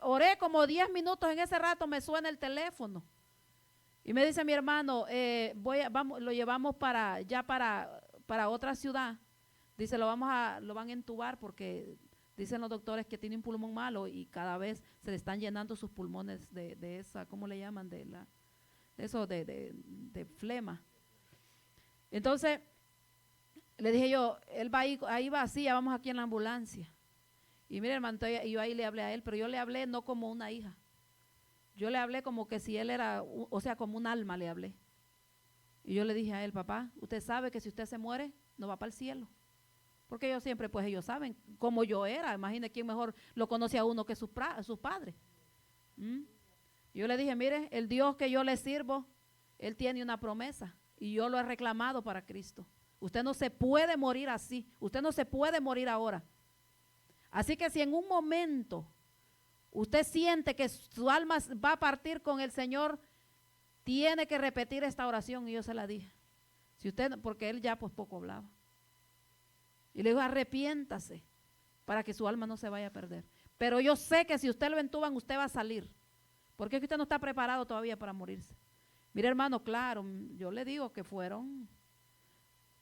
oré como 10 minutos, en ese rato me suena el teléfono. Y me dice mi hermano, lo llevamos para otra ciudad. Dice, lo van a entubar porque dicen los doctores que tiene un pulmón malo y cada vez se le están llenando sus pulmones de esa, ¿cómo le llaman? De flema. Entonces, le dije yo, él va ahí va así, ya vamos aquí en la ambulancia. Y mire, hermano, yo ahí le hablé a él, pero yo le hablé no como una hija. Yo le hablé como que si él era, o sea, como un alma le hablé. Y yo le dije a él, papá, usted sabe que si usted se muere, no va para el cielo. Porque ellos siempre, pues ellos saben cómo yo era. Imagine quién mejor lo conoce a uno que sus padres. Yo le dije, mire, el Dios que yo le sirvo, Él tiene una promesa y yo lo he reclamado para Cristo. Usted no se puede morir así. Usted no se puede morir ahora. Así que si en un momento usted siente que su alma va a partir con el Señor, tiene que repetir esta oración y yo se la dije. Si usted, porque él ya pues poco hablaba. Y le digo, arrepiéntase para que su alma no se vaya a perder. Pero yo sé que si usted lo entuban, usted va a salir. Porque es que usted no está preparado todavía para morirse. Mire, hermano, claro, yo le digo que fueron,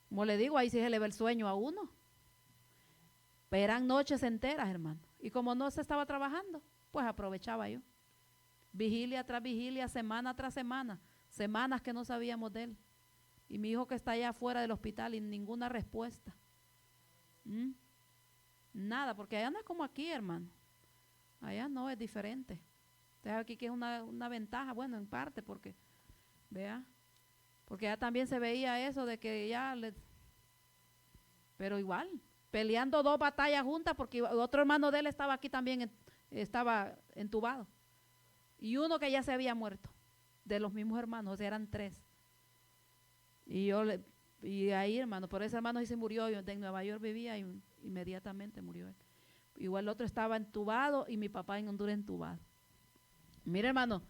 como le digo, ahí sí se le ve el sueño a uno. Pero eran noches enteras, hermano. Y como no se estaba trabajando, pues aprovechaba yo. Vigilia tras vigilia, semana tras semana. Semanas que no sabíamos de él. Y mi hijo que está allá afuera del hospital y ninguna respuesta. Nada, porque allá no es como aquí, hermano. Allá no, es diferente. Entonces aquí que es una ventaja, bueno, en parte, porque, vea, porque allá también se veía eso de que pero igual, peleando dos batallas juntas, porque otro hermano de él estaba aquí también, estaba entubado. Y uno que ya se había muerto, de los mismos hermanos, eran 3. Y yo Y ahí, hermano, por ese hermano sí se murió. Yo en Nueva York vivía y inmediatamente murió él. Igual el otro estaba entubado y mi papá en Honduras entubado. Mire, hermano,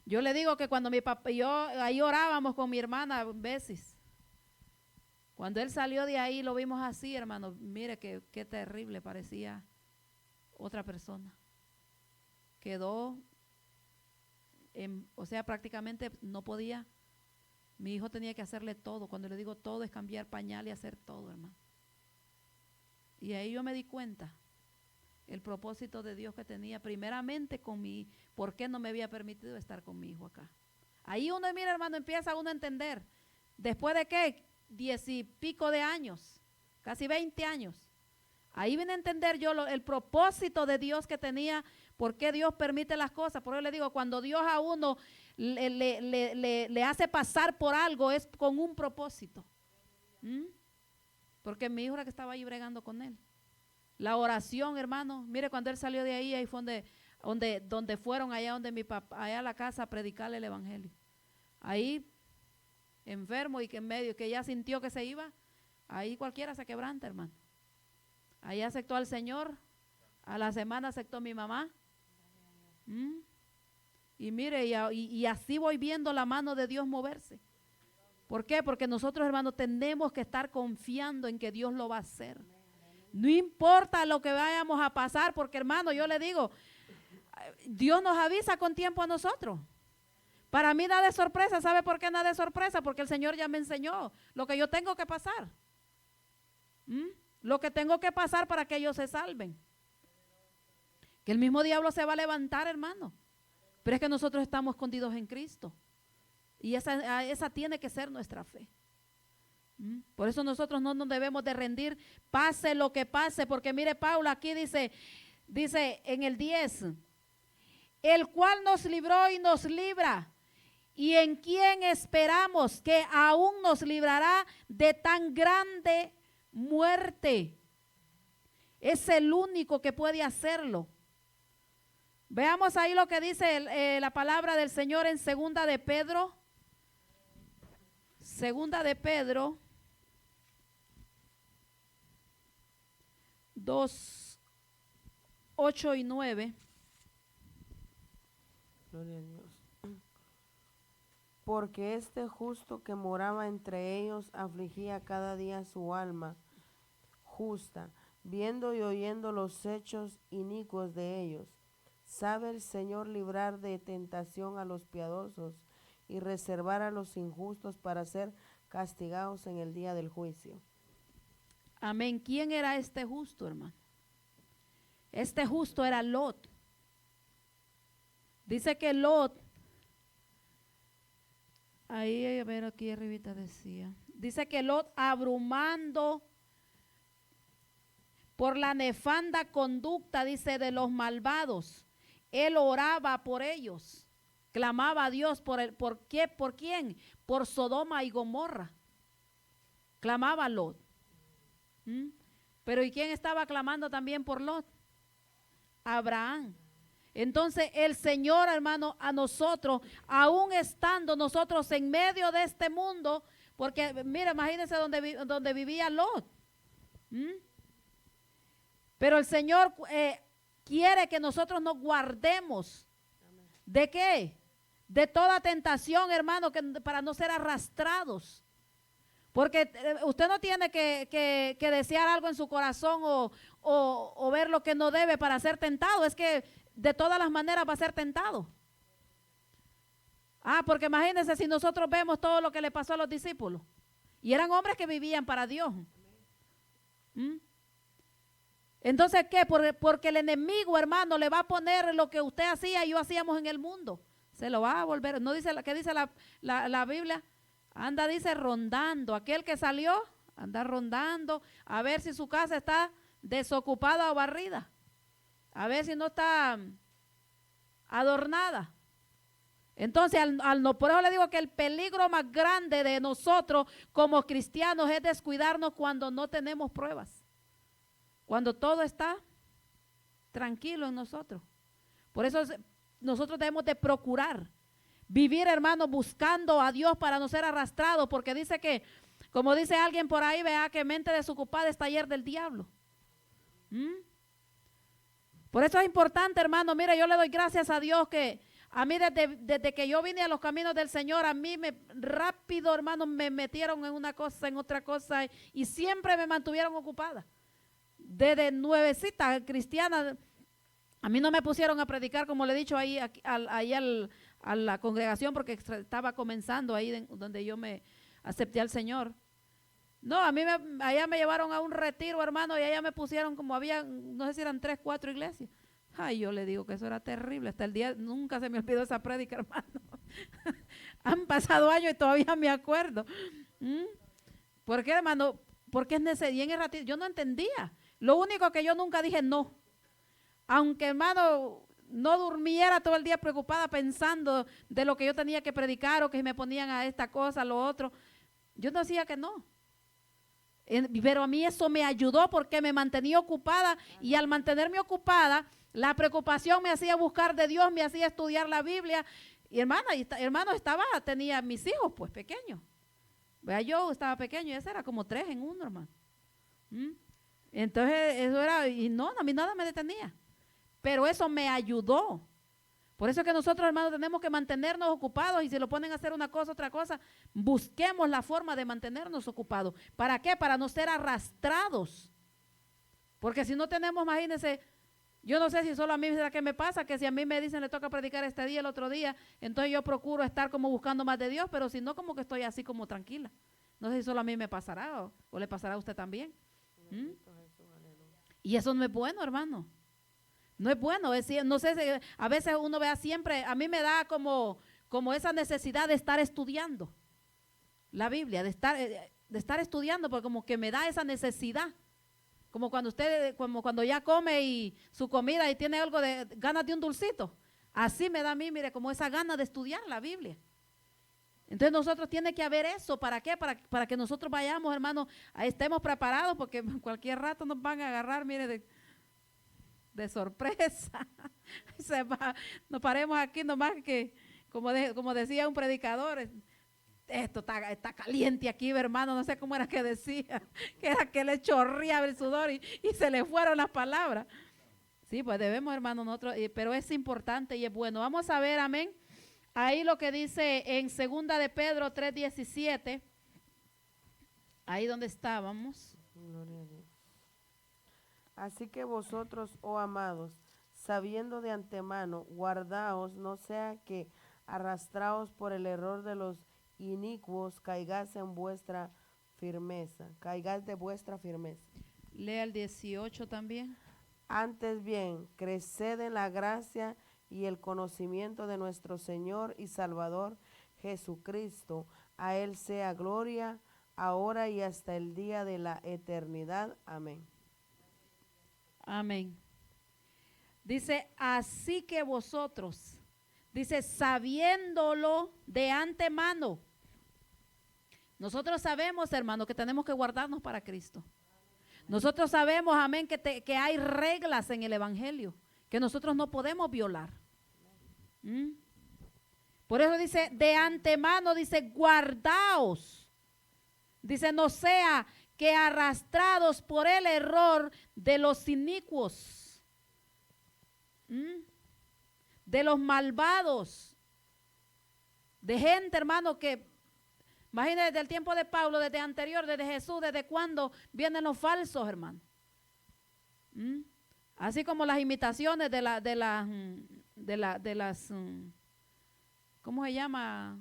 yo le digo que cuando mi papá, yo ahí orábamos con mi hermana a veces. Cuando él salió de ahí lo vimos así, hermano. Mire qué terrible, parecía otra persona. Quedó, o sea, prácticamente no podía. Mi hijo tenía que hacerle todo. Cuando le digo todo es cambiar pañal y hacer todo, hermano. Y ahí yo me di cuenta el propósito de Dios que tenía primeramente con mi, por qué no me había permitido estar con mi hijo acá. Ahí uno, mira, hermano, empieza uno a entender. ¿Después de qué? 10 y pico de años, casi 20 años. Ahí vine a entender yo el propósito de Dios que tenía, por qué Dios permite las cosas. Por eso le digo, cuando Dios a uno le hace pasar por algo, es con un propósito. Porque mi hijo era que estaba ahí bregando con él. La oración, hermano, mire, cuando él salió de ahí fue donde fueron allá donde mi papá, allá a la casa a predicarle el evangelio. Ahí, enfermo y que en medio, que ya sintió que se iba, ahí cualquiera se quebranta, hermano. Ahí aceptó al Señor, a la semana aceptó mi mamá. Y mire, y así voy viendo la mano de Dios moverse. ¿Por qué? Porque nosotros, hermanos, tenemos que estar confiando en que Dios lo va a hacer. No importa lo que vayamos a pasar, porque, hermano, yo le digo, Dios nos avisa con tiempo a nosotros. Para mí nada de sorpresa. ¿Sabe por qué nada de sorpresa? Porque el Señor ya me enseñó lo que yo tengo que pasar. Lo que tengo que pasar para que ellos se salven. Que el mismo diablo se va a levantar, hermano. Pero es que nosotros estamos escondidos en Cristo. Y esa tiene que ser nuestra fe. Por eso nosotros no nos debemos de rendir, pase lo que pase. Porque mire, Pablo aquí dice en el 10, el cual nos libró y nos libra, y en quien esperamos que aún nos librará de tan grande muerte. Es el único que puede hacerlo. Veamos ahí lo que dice la palabra del Señor en Segunda de Pedro. Segunda de Pedro 2, 8 y 9. Gloria a Dios. Porque este justo que moraba entre ellos afligía cada día su alma justa, viendo y oyendo los hechos inicuos de ellos. Sabe el Señor librar de tentación a los piadosos y reservar a los injustos para ser castigados en el día del juicio. Amén. ¿Quién era este justo, hermano? Este justo era Lot. Dice que Lot, ahí, a ver, aquí arribita decía, dice que Lot, abrumando por la nefanda conducta, dice, de los malvados, él oraba por ellos, clamaba a Dios ¿por quién? Por Sodoma y Gomorra. Clamaba Lot. Pero ¿y quién estaba clamando también por Lot? Abraham. Entonces el Señor, hermano, a nosotros, aún estando nosotros en medio de este mundo, porque mira, imagínense donde vivía Lot. Pero el Señor quiere que nosotros nos guardemos. ¿De qué? De toda tentación, hermano, para no ser arrastrados. Porque usted no tiene que desear algo en su corazón o ver lo que no debe para ser tentado. Es que de todas las maneras va a ser tentado. Porque imagínense si nosotros vemos todo lo que le pasó a los discípulos. Y eran hombres que vivían para Dios. Entonces, ¿qué? Porque el enemigo, hermano, le va a poner lo que usted hacía y yo hacíamos en el mundo. Se lo va a volver. ¿No dice qué dice la Biblia? Anda, dice, rondando. Aquel que salió, anda rondando a ver si su casa está desocupada o barrida. A ver si no está adornada. Entonces, por eso le digo que el peligro más grande de nosotros como cristianos es descuidarnos cuando no tenemos pruebas. Cuando todo está tranquilo en nosotros. Por eso nosotros debemos de procurar vivir, hermanos, buscando a Dios para no ser arrastrados, porque dice que Como dice alguien por ahí, vea que mente desocupada es taller del diablo. Por eso es importante, hermano. Mira, yo le doy gracias a Dios que a mí desde que yo vine a los caminos del Señor, a mí rápido, hermano, me metieron en una cosa, en otra cosa, y siempre me mantuvieron ocupada. Desde nuevecita cristiana, a mí no me pusieron a predicar, como le he dicho ahí a la congregación, porque estaba comenzando ahí donde yo me acepté al Señor. No, a mí allá me llevaron a un retiro, hermano, y allá me pusieron como había, no sé si eran 3, 4 iglesias. Ay, yo le digo que eso era terrible. Hasta el día, nunca se me olvidó esa prédica, hermano. Han pasado años y todavía me acuerdo. ¿Por qué, hermano? Porque es necesario. Y en el ratito, yo no entendía. Lo único que yo nunca dije no. Aunque, hermano, no durmiera todo el día preocupada pensando de lo que yo tenía que predicar o que me ponían a esta cosa, a lo otro. Yo no decía que no. Pero a mí eso me ayudó porque me mantenía ocupada, y al mantenerme ocupada, la preocupación me hacía buscar de Dios, me hacía estudiar la Biblia. Y hermano, tenía mis hijos pues pequeños. Vea, yo estaba pequeño y ese era como 3 en 1, hermano. Entonces eso era, y no, a mí nada me detenía. Pero eso me ayudó. Por eso es que nosotros, hermanos, tenemos que mantenernos ocupados, y si lo ponen a hacer una cosa, otra cosa, busquemos la forma de mantenernos ocupados. ¿Para qué? Para no ser arrastrados. Porque si no tenemos, imagínense, yo no sé si solo a mí es que me pasa, que si a mí me dicen le toca predicar este día, el otro día, entonces yo procuro estar como buscando más de Dios, pero si no, como que estoy así como tranquila. No sé si solo a mí me pasará o le pasará a usted también. Y eso no es bueno, hermano. No es bueno, no sé, a veces uno vea siempre, a mí me da como esa necesidad de estar estudiando la Biblia, de estar estudiando, porque como que me da esa necesidad. Como cuando ya come y su comida y tiene algo de ganas de un dulcito. Así me da a mí, mire, como esa gana de estudiar la Biblia. Entonces nosotros tiene que haber eso. ¿Para qué? Para que nosotros vayamos, hermano, estemos preparados, porque cualquier rato nos van a agarrar, mire, de sorpresa. Nos paremos aquí nomás que, como decía un predicador, esto está caliente aquí, hermano, no sé cómo era que decía, que era que le chorreaba el sudor y se le fueron las palabras. Sí, pues debemos, hermano, nosotros, pero es importante y es bueno. Vamos a ver, amén, ahí lo que dice en 2 de Pedro 3:17, ahí donde estábamos. Gloria a Dios. Así que vosotros, oh amados, sabiendo de antemano, guardaos, no sea que arrastraos por el error de los inicuos, caigáis de vuestra firmeza. Lea el 18 también. Antes bien, creced en la gracia y el conocimiento de nuestro Señor y Salvador Jesucristo. A Él sea gloria, ahora y hasta el día de la eternidad. Amén. Amén. Dice, así que vosotros, dice, sabiéndolo de antemano. Nosotros sabemos, hermano, que tenemos que guardarnos para Cristo. Nosotros sabemos, amén, que hay reglas en el Evangelio que nosotros no podemos violar. Por eso dice, de antemano, dice, guardaos. Dice, no sea que arrastrados por el error de los inicuos, de los malvados, de gente, hermano, que imagínense desde el tiempo de Pablo, desde anterior, desde Jesús, desde cuando vienen los falsos, hermano. Así como las imitaciones de las, ¿cómo se llama?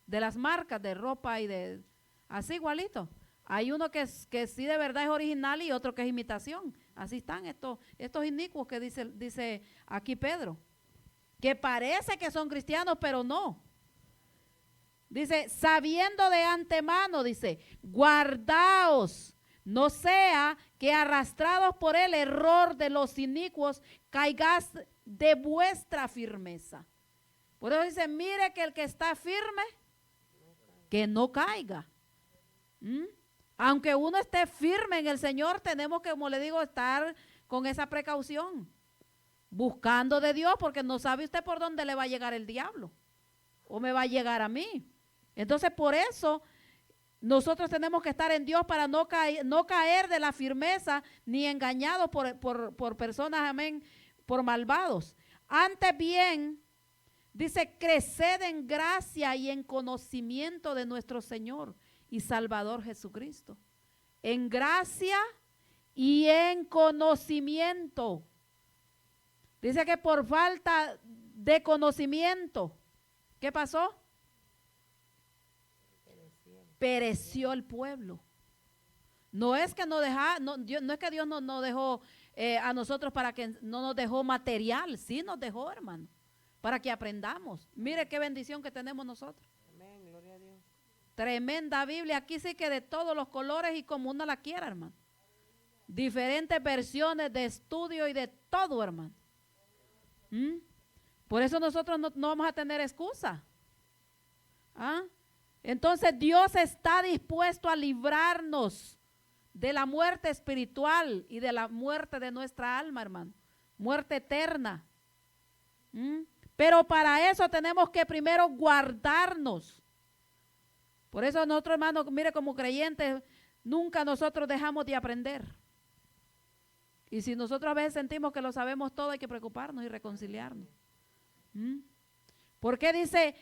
De las marcas de ropa y de, así igualito. Hay uno que sí de verdad es original y otro que es imitación. Así están estos inicuos que dice aquí Pedro. Que parece que son cristianos, pero no. Dice, sabiendo de antemano, dice, guardaos, no sea que arrastrados por el error de los inicuos, caigáis de vuestra firmeza. Por eso dice, mire que el que está firme, que no caiga. Aunque uno esté firme en el Señor, tenemos que, como le digo, estar con esa precaución, buscando de Dios, porque no sabe usted por dónde le va a llegar el diablo, o me va a llegar a mí. Entonces, por eso, nosotros tenemos que estar en Dios para no caer de la firmeza ni engañados por personas, amén, por malvados. Antes bien, dice, creced en gracia y en conocimiento de nuestro Señor y Salvador Jesucristo. En gracia y en conocimiento. Dice que por falta de conocimiento, ¿qué pasó? Pereció el pueblo. No es que no es que Dios no dejó a nosotros para que no nos dejó material, sí nos dejó, hermano, para que aprendamos. Mire qué bendición que tenemos nosotros. Amén, gloria a Dios. Tremenda Biblia, aquí sí que de todos los colores y como uno la quiera, hermano. Diferentes versiones de estudio y de todo, hermano. Por eso nosotros no vamos a tener excusa. ¿Ah? Entonces Dios está dispuesto a librarnos de la muerte espiritual y de la muerte de nuestra alma, hermano. Muerte eterna. Pero para eso tenemos que primero guardarnos. Por eso nosotros, hermano, mire, como creyentes, nunca nosotros dejamos de aprender. Y si nosotros a veces sentimos que lo sabemos todo, hay que preocuparnos y reconciliarnos. ¿Por qué dice,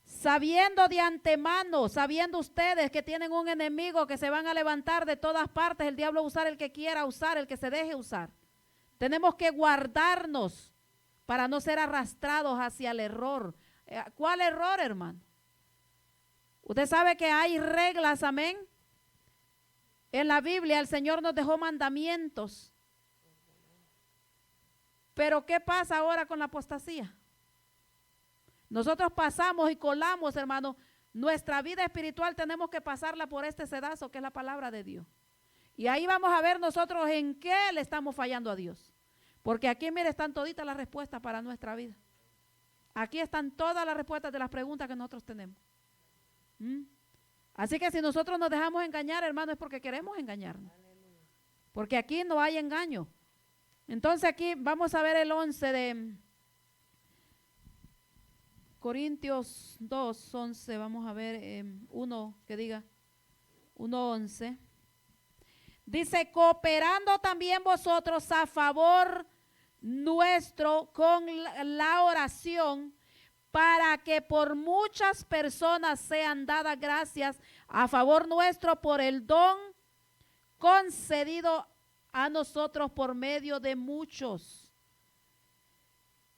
sabiendo de antemano, sabiendo ustedes que tienen un enemigo que se van a levantar de todas partes, el diablo va a usar el que quiera usar, el que se deje usar? Tenemos que guardarnos para no ser arrastrados hacia el error. ¿Cuál error, hermano? Usted sabe que hay reglas, amén. En la Biblia el Señor nos dejó mandamientos. Pero ¿qué pasa ahora con la apostasía? Nosotros pasamos y colamos, hermano, nuestra vida espiritual tenemos que pasarla por este sedazo que es la palabra de Dios. Y ahí vamos a ver nosotros en qué le estamos fallando a Dios. Porque aquí, mire, están toditas las respuestas para nuestra vida. Aquí están todas las respuestas de las preguntas que nosotros tenemos. Así que si nosotros nos dejamos engañar, hermano, es porque queremos engañarnos. Porque aquí no hay engaño. Entonces aquí vamos a ver el 11 de Corintios 2, 11. Vamos a ver uno que diga 1:11. Dice, cooperando también vosotros a favor nuestro con la oración, para que por muchas personas sean dadas gracias a favor nuestro por el don concedido a nosotros por medio de muchos.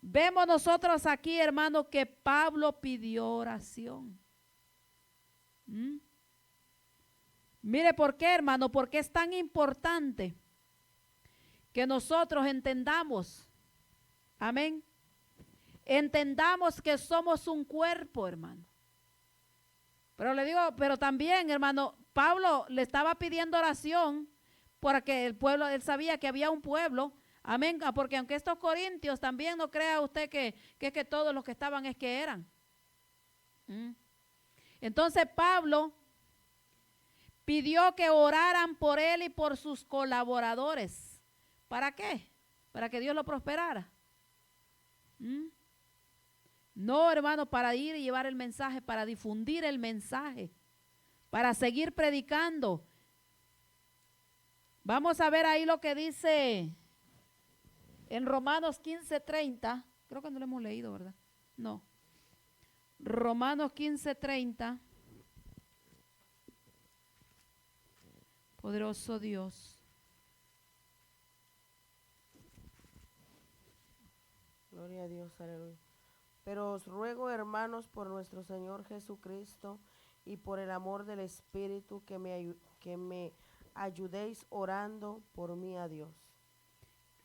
Vemos nosotros aquí, hermano, que Pablo pidió oración. Mire por qué, hermano, porque es tan importante que nosotros entendamos, amén, entendamos que somos un cuerpo, hermano. Pero le digo, pero también, hermano, Pablo le estaba pidiendo oración porque el pueblo, él sabía que había un pueblo, amén, porque aunque estos corintios también no crea usted que todos los que estaban es que eran. Entonces Pablo pidió que oraran por él y por sus colaboradores. ¿Para qué? Para que Dios lo prosperara. No, hermano, para ir y llevar el mensaje, para difundir el mensaje, para seguir predicando. Vamos a ver ahí lo que dice en Romanos 15:30. Creo que no lo hemos leído, ¿verdad? No. Romanos 15:30. Poderoso Dios. Gloria a Dios, aleluya. Pero os ruego, hermanos, por nuestro Señor Jesucristo y por el amor del Espíritu, que me ayudéis orando por mí a Dios.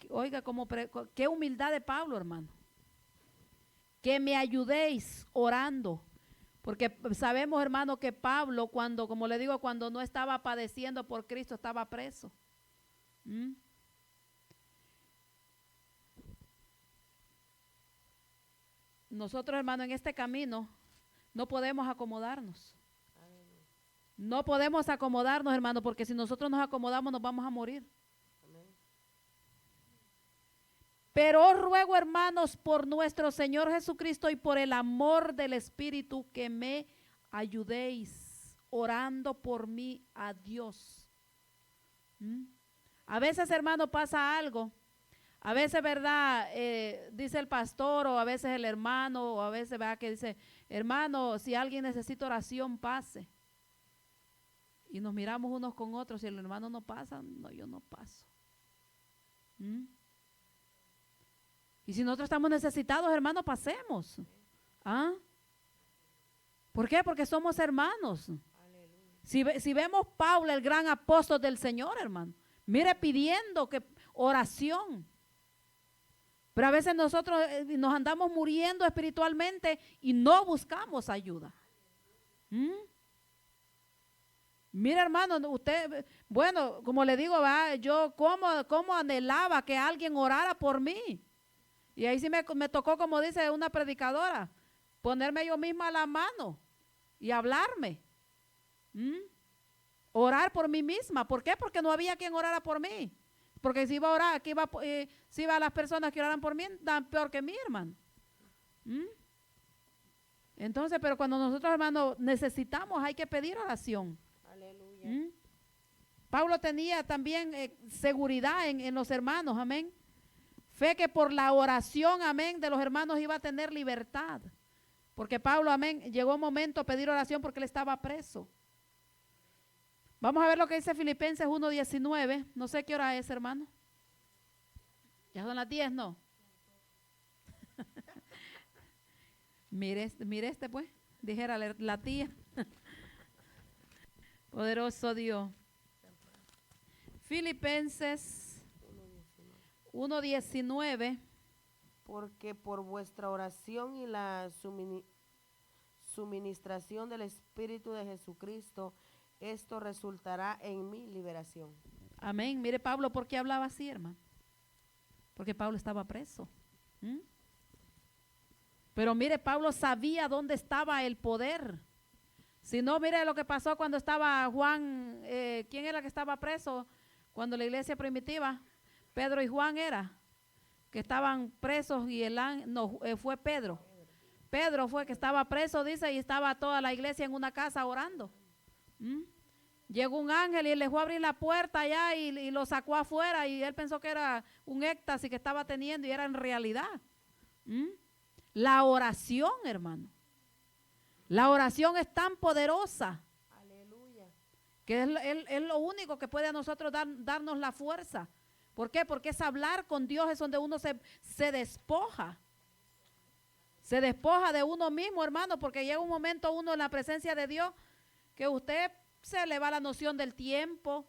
Oiga, qué humildad de Pablo, hermano. Que me ayudéis orando. Porque sabemos, hermano, que Pablo, como le digo, cuando no estaba padeciendo por Cristo, estaba preso. Nosotros, hermano, en este camino no podemos acomodarnos. No podemos acomodarnos, hermano, porque si nosotros nos acomodamos nos vamos a morir. Pero os ruego, hermanos, por nuestro Señor Jesucristo y por el amor del Espíritu, que me ayudéis orando por mí a Dios. A veces, hermano, pasa algo. A veces, ¿verdad? Dice el pastor o a veces el hermano o a veces, ¿verdad? Que dice, hermano, si alguien necesita oración, pase. Y nos miramos unos con otros. Si el hermano no pasa, no, yo no paso. Y si nosotros estamos necesitados, hermano, pasemos. ¿Ah? ¿Por qué? Porque somos hermanos. Si vemos Pablo, el gran apóstol del Señor, hermano, mire pidiendo que oración. Pero a veces nosotros nos andamos muriendo espiritualmente y no buscamos ayuda. Mira, hermano, usted, bueno, como le digo, ¿va? Yo como anhelaba que alguien orara por mí. Y ahí sí me tocó, como dice una predicadora, ponerme yo misma la mano y hablarme. Orar por mí misma. ¿Por qué? Porque no había quien orara por mí. Porque si iba a orar, si iba a las personas que oraran por mí, dan peor que mí, hermano. Entonces, pero cuando nosotros, hermano, necesitamos, hay que pedir oración. Aleluya. Pablo tenía también seguridad en los hermanos, amén. Fe que por la oración, amén, de los hermanos iba a tener libertad. Porque Pablo, amén, llegó un momento a pedir oración porque él estaba preso. Vamos a ver lo que dice Filipenses 1:19. No sé qué hora es, hermano. Ya son las 10, ¿no? mire este pues, dijera la tía. Poderoso Dios. Filipenses 1:19. Porque por vuestra oración y la suministración del Espíritu de Jesucristo, esto resultará en mi liberación. Amén. Mire Pablo, ¿por qué hablaba así, hermano? Porque Pablo estaba preso. Pero mire, Pablo sabía dónde estaba el poder. Si no, mire lo que pasó cuando estaba Juan, ¿quién era que estaba preso? Cuando la iglesia primitiva, Pedro y Juan era, que estaban presos y fue Pedro. Pedro fue que estaba preso, dice, y estaba toda la iglesia en una casa orando. Llegó un ángel y le fue a abrir la puerta allá y lo sacó afuera y él pensó que era un éxtasis que estaba teniendo y era en realidad. La oración, hermano. La oración es tan poderosa. Aleluya. Que es lo único que puede a nosotros darnos la fuerza. ¿Por qué? Porque es hablar con Dios, es donde uno se despoja. Se despoja de uno mismo, hermano, porque llega un momento uno en la presencia de Dios que usted se le va la noción del tiempo.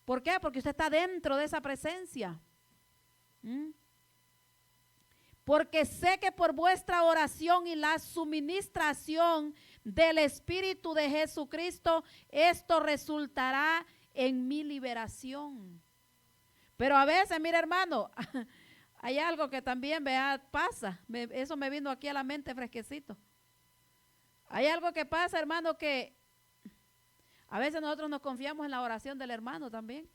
¿Por qué? Porque usted está dentro de esa presencia. Porque sé que por vuestra oración y la suministración del Espíritu de Jesucristo, esto resultará en mi liberación. Pero a veces, mira hermano, hay algo que también pasa. Eso me vino aquí a la mente fresquecito. Hay algo que pasa, hermano, que a veces nosotros nos confiamos en la oración del hermano también.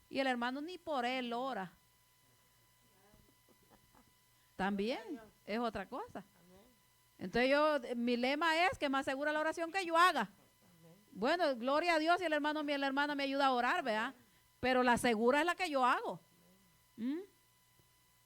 Y el hermano ni por él ora. También es otra cosa. Entonces mi lema es que más segura la oración que yo haga. Bueno, gloria a Dios y la hermana me ayuda a orar, ¿verdad? Pero la segura es la que yo hago.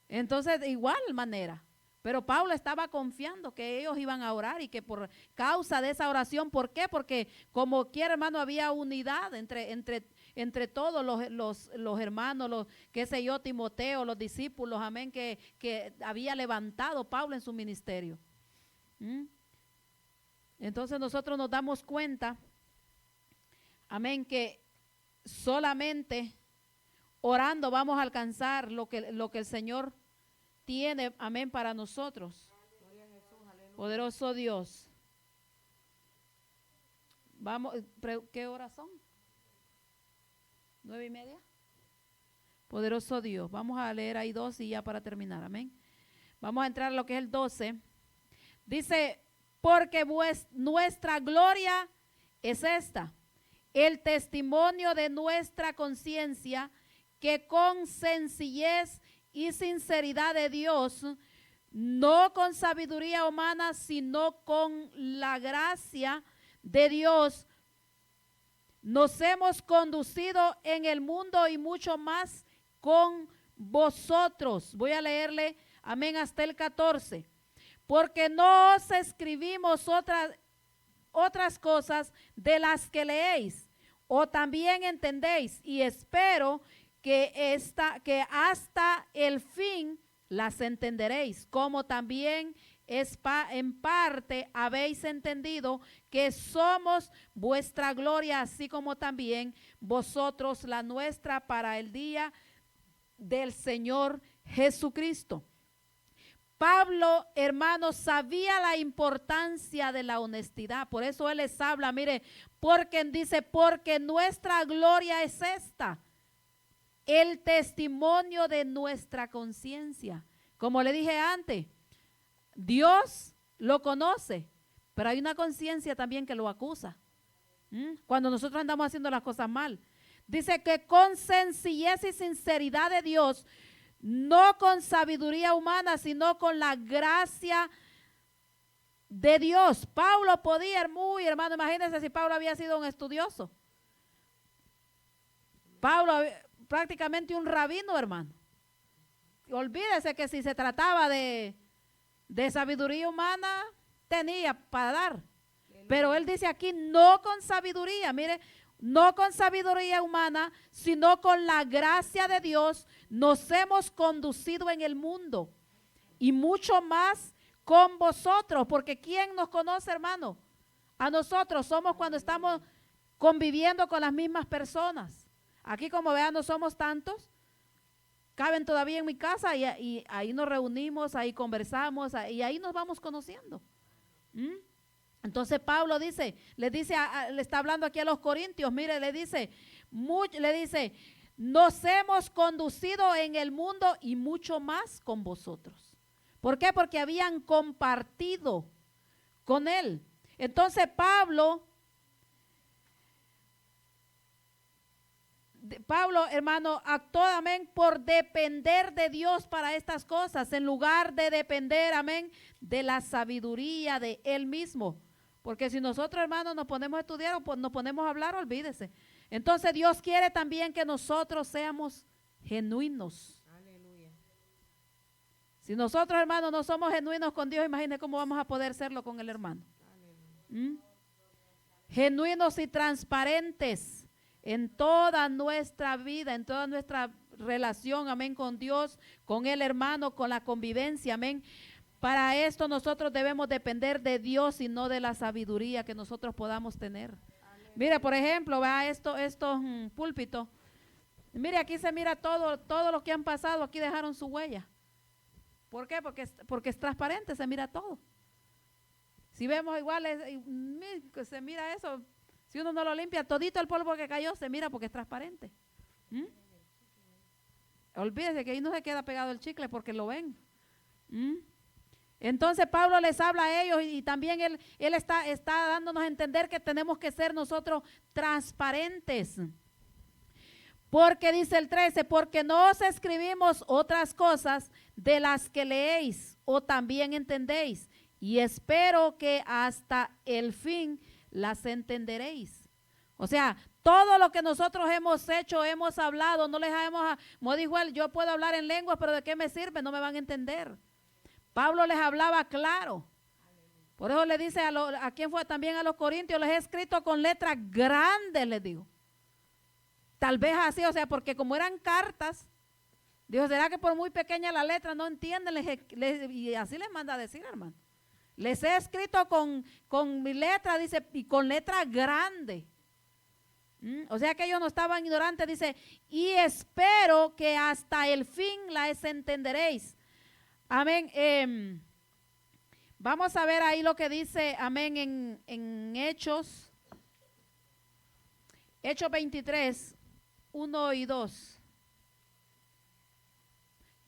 Entonces, de igual manera. Pero Pablo estaba confiando que ellos iban a orar y que por causa de esa oración, ¿por qué? Porque como quiera, hermano, había unidad entre todos los hermanos, qué sé yo, Timoteo, los discípulos, amén, que había levantado Pablo en su ministerio. Entonces nosotros nos damos cuenta, amén, que solamente orando vamos a alcanzar lo que el Señor tiene, amén, para nosotros. Poderoso Dios. Vamos, ¿qué horas son? 9:30. Poderoso Dios. Vamos a leer ahí 2 y ya para terminar, amén. Vamos a entrar a lo que es el 12. Dice, porque nuestra gloria es esta, el testimonio de nuestra conciencia, que con sencillez y sinceridad de Dios, no con sabiduría humana, sino con la gracia de Dios, nos hemos conducido en el mundo y mucho más con vosotros. Voy a leerle, amén, hasta el 14. Porque no os escribimos otras cosas de las que leéis o también entendéis, y espero que hasta el fin las entenderéis, como también en parte habéis entendido que somos vuestra gloria, así como también vosotros la nuestra para el día del Señor Jesucristo. Pablo, hermanos, sabía la importancia de la honestidad. Por eso él les habla, mire, porque dice, porque nuestra gloria es esta, el testimonio de nuestra conciencia. Como le dije antes, Dios lo conoce, pero hay una conciencia también que lo acusa. Cuando nosotros andamos haciendo las cosas mal. Dice que con sencillez y sinceridad de Dios, no con sabiduría humana, sino con la gracia de Dios. Pablo podía, hermano, imagínense si Pablo había sido un estudioso. Pablo, prácticamente un rabino, hermano. Olvídese que si se trataba de sabiduría humana, tenía para dar. Pero él dice aquí, no con sabiduría, mire, no con sabiduría humana, sino con la gracia de Dios, nos hemos conducido en el mundo y mucho más con vosotros, porque ¿quién nos conoce, hermano? A nosotros somos cuando estamos conviviendo con las mismas personas. Aquí, como vean, no somos tantos, caben todavía en mi casa y ahí nos reunimos, ahí conversamos y ahí nos vamos conociendo. Entonces Pablo dice, le está hablando aquí a los corintios, mire, le dice, nos hemos conducido en el mundo y mucho más con vosotros. ¿Por qué? Porque habían compartido con él. Entonces Pablo, hermano, actuó, amén, por depender de Dios para estas cosas, en lugar de depender, amén, de la sabiduría de él mismo. Porque si nosotros, hermanos, nos ponemos a estudiar o pues nos ponemos a hablar, olvídese. Entonces Dios quiere también que nosotros seamos genuinos. Aleluya. Si nosotros, hermanos, no somos genuinos con Dios, imagínense cómo vamos a poder serlo con el hermano. Genuinos y transparentes en toda nuestra vida, en toda nuestra relación, amén, con Dios, con el hermano, con la convivencia, amén. Para esto nosotros debemos depender de Dios y no de la sabiduría que nosotros podamos tener. Aleluya. Mire, por ejemplo, vea estos púlpitos. Mire, aquí se mira todo lo que han pasado, aquí dejaron su huella. ¿Por qué? Porque es transparente, se mira todo. Si vemos igual, se mira eso. Si uno no lo limpia, todito el polvo que cayó se mira porque es transparente. Olvídese que ahí no se queda pegado el chicle porque lo ven. Entonces Pablo les habla a ellos y también él está dándonos a entender que tenemos que ser nosotros transparentes. Porque dice el 13, porque no os escribimos otras cosas de las que leéis o también entendéis, y espero que hasta el fin las entenderéis. O sea, todo lo que nosotros hemos hecho, hemos hablado, no les hemos, como dijo él, yo puedo hablar en lenguas, pero ¿de qué me sirve? No me van a entender. Pablo les hablaba claro. Por eso le dice a quien fue también a los corintios, les he escrito con letras grandes, les digo. Tal vez así, o sea, porque como eran cartas, dijo, ¿será que por muy pequeña la letra no entienden? Y así les manda a decir, hermano. Les he escrito con mi letra, dice, y con letra grande. O sea que ellos no estaban ignorantes, dice, y espero que hasta el fin las entenderéis. Amén. Vamos a ver ahí lo que dice, amén, en Hechos 23, 1 y 2.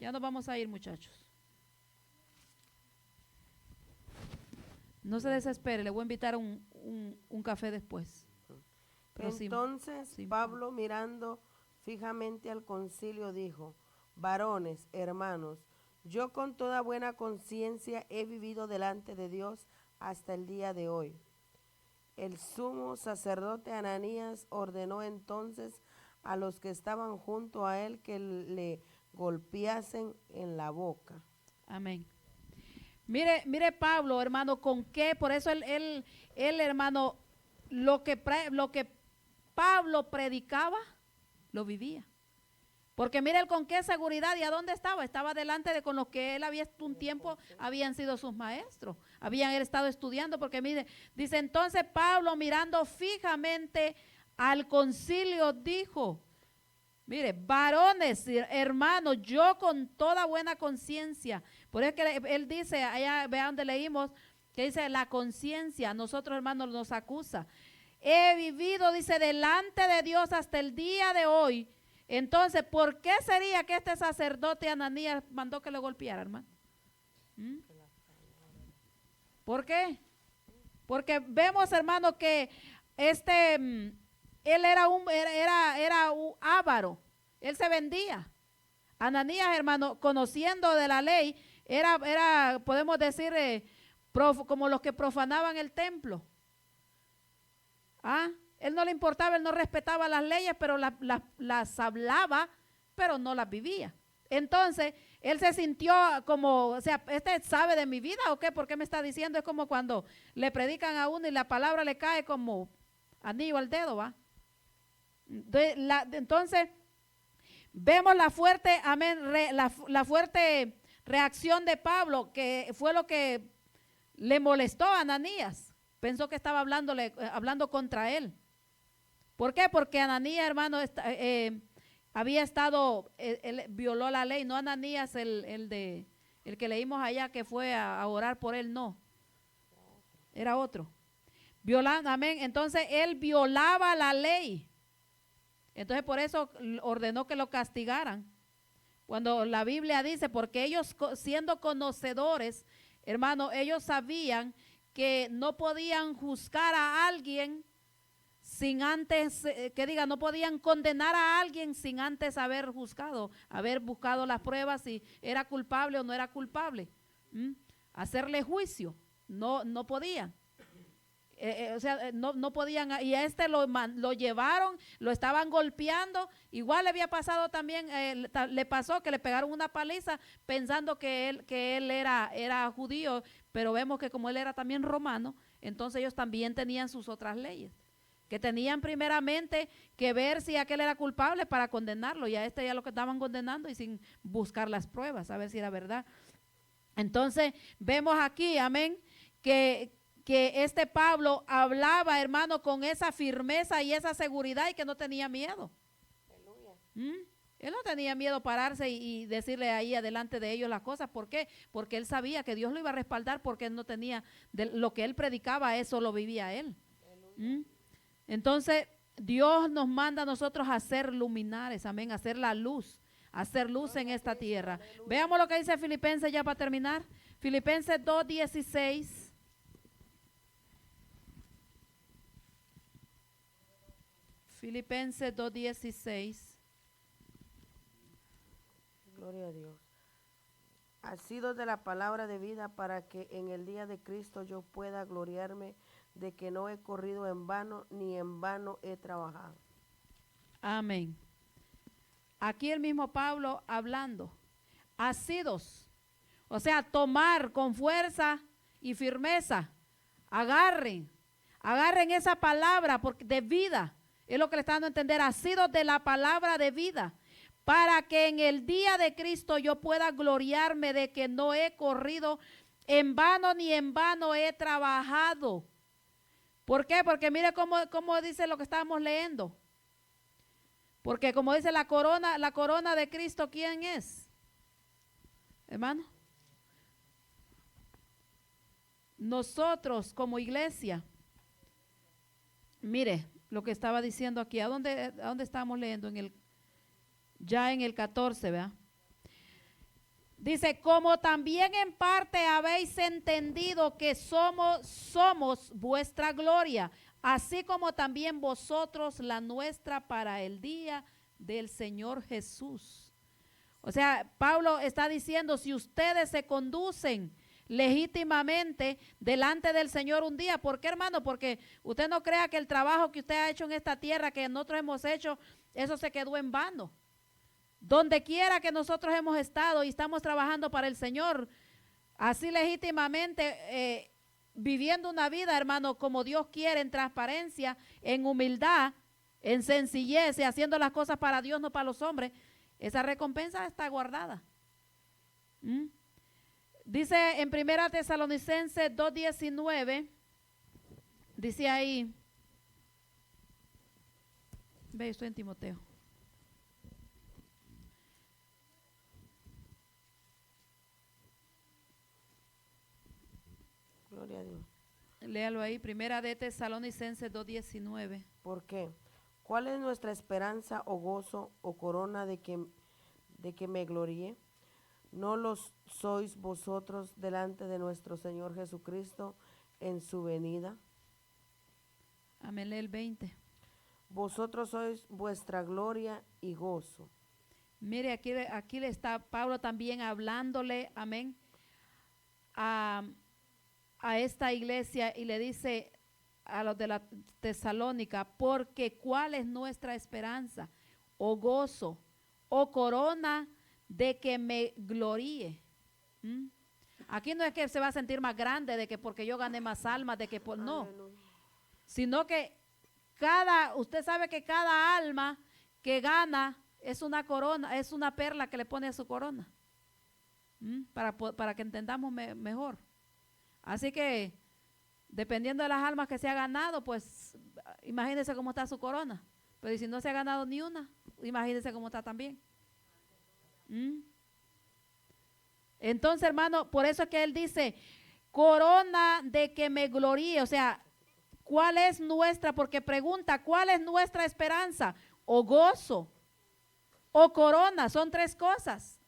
Ya nos vamos a ir, muchachos. No se desespere, le voy a invitar un café después. Pero entonces sí. Pablo, mirando fijamente al concilio, dijo, varones, hermanos, yo con toda buena conciencia he vivido delante de Dios hasta el día de hoy. El sumo sacerdote Ananías ordenó entonces a los que estaban junto a él que le golpeasen en la boca. Amén. Mire Pablo, hermano, con qué, por eso él hermano, lo que Pablo predicaba, lo vivía. Porque mire con qué seguridad y a dónde estaba. Estaba delante de con los que él había un tiempo habían sido sus maestros. Habían estado estudiando. Porque mire, dice entonces Pablo mirando fijamente al concilio dijo, mire, varones, hermanos, yo con toda buena conciencia. Por eso que él dice, allá vean donde leímos, que dice la conciencia, nosotros hermanos nos acusa. He vivido, dice, delante de Dios hasta el día de hoy. Entonces, ¿por qué sería que este sacerdote Ananías mandó que lo golpeara, hermano? ¿Por qué? Porque vemos, hermano, que él era un avaro, él se vendía. Ananías, hermano, conociendo de la ley, era podemos decir, como los que profanaban el templo. Él no le importaba, él no respetaba las leyes, pero las hablaba, pero no las vivía. Entonces, él se sintió como, o sea, ¿este sabe de mi vida o qué? ¿Por qué me está diciendo? Es como cuando le predican a uno y la palabra le cae como anillo al dedo, ¿va? Entonces, vemos la fuerte, amén, la fuerte reacción de Pablo, que fue lo que le molestó a Ananías. Pensó que estaba hablando contra él. ¿Por qué? Porque Ananías, hermano, había estado, él violó la ley, no Ananías el que leímos allá que fue a orar por él, no. Era otro. Violando, amén. Entonces él violaba la ley. Entonces por eso ordenó que lo castigaran. Cuando la Biblia dice, porque ellos siendo conocedores, hermano, ellos sabían que no podían juzgar a alguien sin antes, no podían condenar a alguien sin antes haber juzgado, haber buscado las pruebas si era culpable o no era culpable. Hacerle juicio, no podían. No podían, y a este lo llevaron, lo estaban golpeando. Igual le había pasado también, le pasó que le pegaron una paliza pensando que él era judío, pero vemos que como él era también romano, entonces ellos también tenían sus otras leyes, que tenían primeramente que ver si aquel era culpable para condenarlo, y a este ya lo que estaban condenando y sin buscar las pruebas, a ver si era verdad. Entonces vemos aquí, amén, que este Pablo hablaba, hermano, con esa firmeza y esa seguridad y que no tenía miedo. Él no tenía miedo pararse y decirle ahí adelante de ellos las cosas. ¿Por qué? Porque él sabía que Dios lo iba a respaldar, porque él no tenía, lo que él predicaba, eso lo vivía él. Entonces, Dios nos manda a nosotros a ser luminares, amén, a hacer la luz, a hacer luz en esta tierra. Veamos lo que dice Filipenses ya para terminar. Filipenses 2:16. Filipenses 2:16. Gloria a Dios. Asidos de la palabra de vida para que en el día de Cristo yo pueda gloriarme de que no he corrido en vano ni en vano he trabajado. Amén. Aquí el mismo Pablo hablando. Asidos, o sea, tomar con fuerza y firmeza. Agarren esa palabra de vida. Es lo que le está dando a entender, asidos de la palabra de vida, para que en el día de Cristo yo pueda gloriarme de que no he corrido en vano ni en vano he trabajado. ¿Por qué? Porque mire cómo dice lo que estábamos leyendo. Porque como dice la corona de Cristo, ¿quién es? Hermano. Nosotros como iglesia, mire lo que estaba diciendo aquí. ¿A dónde estábamos leyendo? Ya en el 14, ¿verdad? Dice, como también en parte habéis entendido que somos vuestra gloria, así como también vosotros la nuestra para el día del Señor Jesús. O sea, Pablo está diciendo, si ustedes se conducen, legítimamente delante del Señor un día. ¿Por qué, hermano? Porque usted no crea que el trabajo que usted ha hecho en esta tierra, que nosotros hemos hecho, eso se quedó en vano. Donde quiera que nosotros hemos estado y estamos trabajando para el Señor, así legítimamente, viviendo una vida, hermano, como Dios quiere, en transparencia, en humildad, en sencillez y haciendo las cosas para Dios, no para los hombres, esa recompensa está guardada. Dice en 1 Tesalonicenses 2:19, dice ahí, ve, estoy en Timoteo. Gloria a Dios. Léalo ahí, 1 Tesalonicenses 2:19. ¿Por qué? ¿Cuál es nuestra esperanza o gozo o corona de que me gloríe? ¿No los sois vosotros delante de nuestro Señor Jesucristo en su venida? Amén, lee el 20. Vosotros sois vuestra gloria y gozo. Mire, aquí le está Pablo también hablándole, amén, a esta iglesia, y le dice a los de la Tesalónica, porque ¿cuál es nuestra esperanza o gozo o corona de que me gloríe? Aquí no es que se va a sentir más grande de que porque yo gané más almas, de que por no, sino que usted sabe que cada alma que gana es una corona, es una perla que le pone a su corona, para que entendamos mejor. Así que dependiendo de las almas que se ha ganado, pues imagínense cómo está su corona. Pero si no se ha ganado ni una, imagínense cómo está también. Entonces, hermano, por eso es que él dice, corona de que me gloríe. O sea, ¿cuál es nuestra? Porque pregunta, ¿cuál es nuestra esperanza? O gozo, o corona, son tres cosas.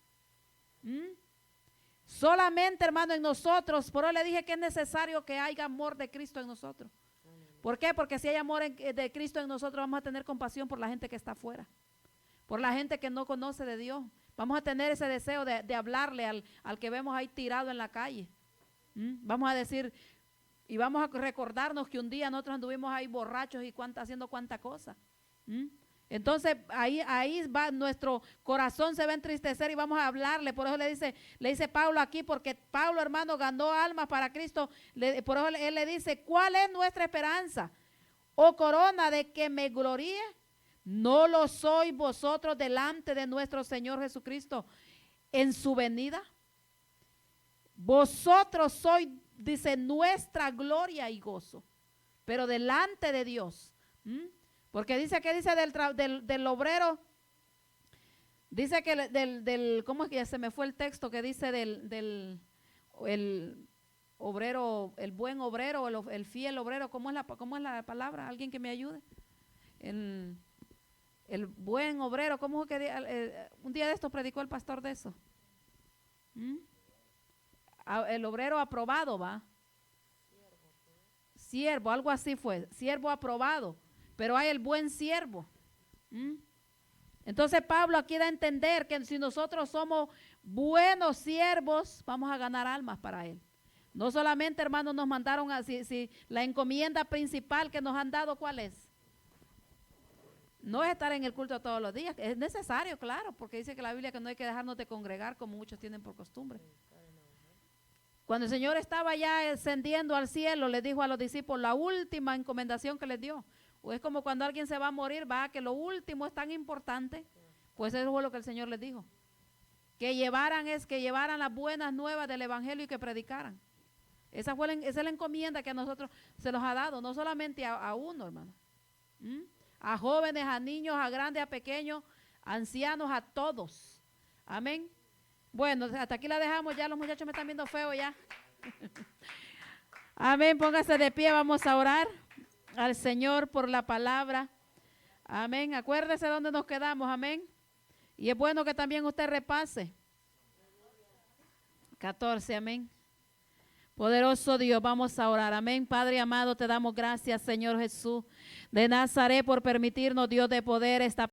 Solamente, hermano, en nosotros, por eso le dije que es necesario que haya amor de Cristo en nosotros. ¿Por qué? Porque si hay amor de Cristo en nosotros, vamos a tener compasión por la gente que está afuera, por la gente que no conoce de Dios. Vamos a tener ese deseo de hablarle al que vemos ahí tirado en la calle. Vamos a decir, y vamos a recordarnos que un día nosotros anduvimos ahí borrachos y haciendo cuánta cosa. Entonces ahí va, nuestro corazón se va a entristecer y vamos a hablarle. Por eso le dice Pablo aquí, porque Pablo, hermano, ganó almas para Cristo. Por eso él le dice, ¿cuál es nuestra esperanza? ¿O corona de que me gloríe? ¿No lo sois vosotros delante de nuestro Señor Jesucristo en su venida? Vosotros sois, dice, nuestra gloria y gozo, pero delante de Dios. Porque dice del obrero, dice que ¿cómo es que se me fue el texto? Que dice el obrero, el buen obrero, el fiel obrero, ¿cómo es la palabra? ¿Alguien que me ayude? El buen obrero, ¿cómo es que un día de estos predicó el pastor de eso? El obrero aprobado, ¿va? Siervo, algo así fue, siervo aprobado. Pero hay el buen siervo. Entonces Pablo aquí da a entender que si nosotros somos buenos siervos, vamos a ganar almas para él. No solamente, hermanos, nos mandaron si la encomienda principal que nos han dado, ¿cuál es? No es estar en el culto todos los días. Es necesario, claro, porque dice que la Biblia que no hay que dejarnos de congregar como muchos tienen por costumbre. Cuando el Señor estaba ya ascendiendo al cielo, le dijo a los discípulos la última encomendación que les dio. O es como cuando alguien se va a morir, que lo último es tan importante. Pues eso fue lo que el Señor les dijo. Que llevaran las buenas nuevas del evangelio y que predicaran. Esa es la encomienda que a nosotros se nos ha dado, no solamente a uno, hermano. A jóvenes, a niños, a grandes, a pequeños, a ancianos, a todos. Amén. Bueno, hasta aquí la dejamos ya, los muchachos me están viendo feo ya. Amén, póngase de pie, vamos a orar al Señor por la palabra. Amén, acuérdese dónde nos quedamos, amén. Y es bueno que también usted repase. 14, amén. Poderoso Dios, vamos a orar, amén. Padre amado, te damos gracias, Señor Jesús de Nazaret, por permitirnos, Dios de poder, esta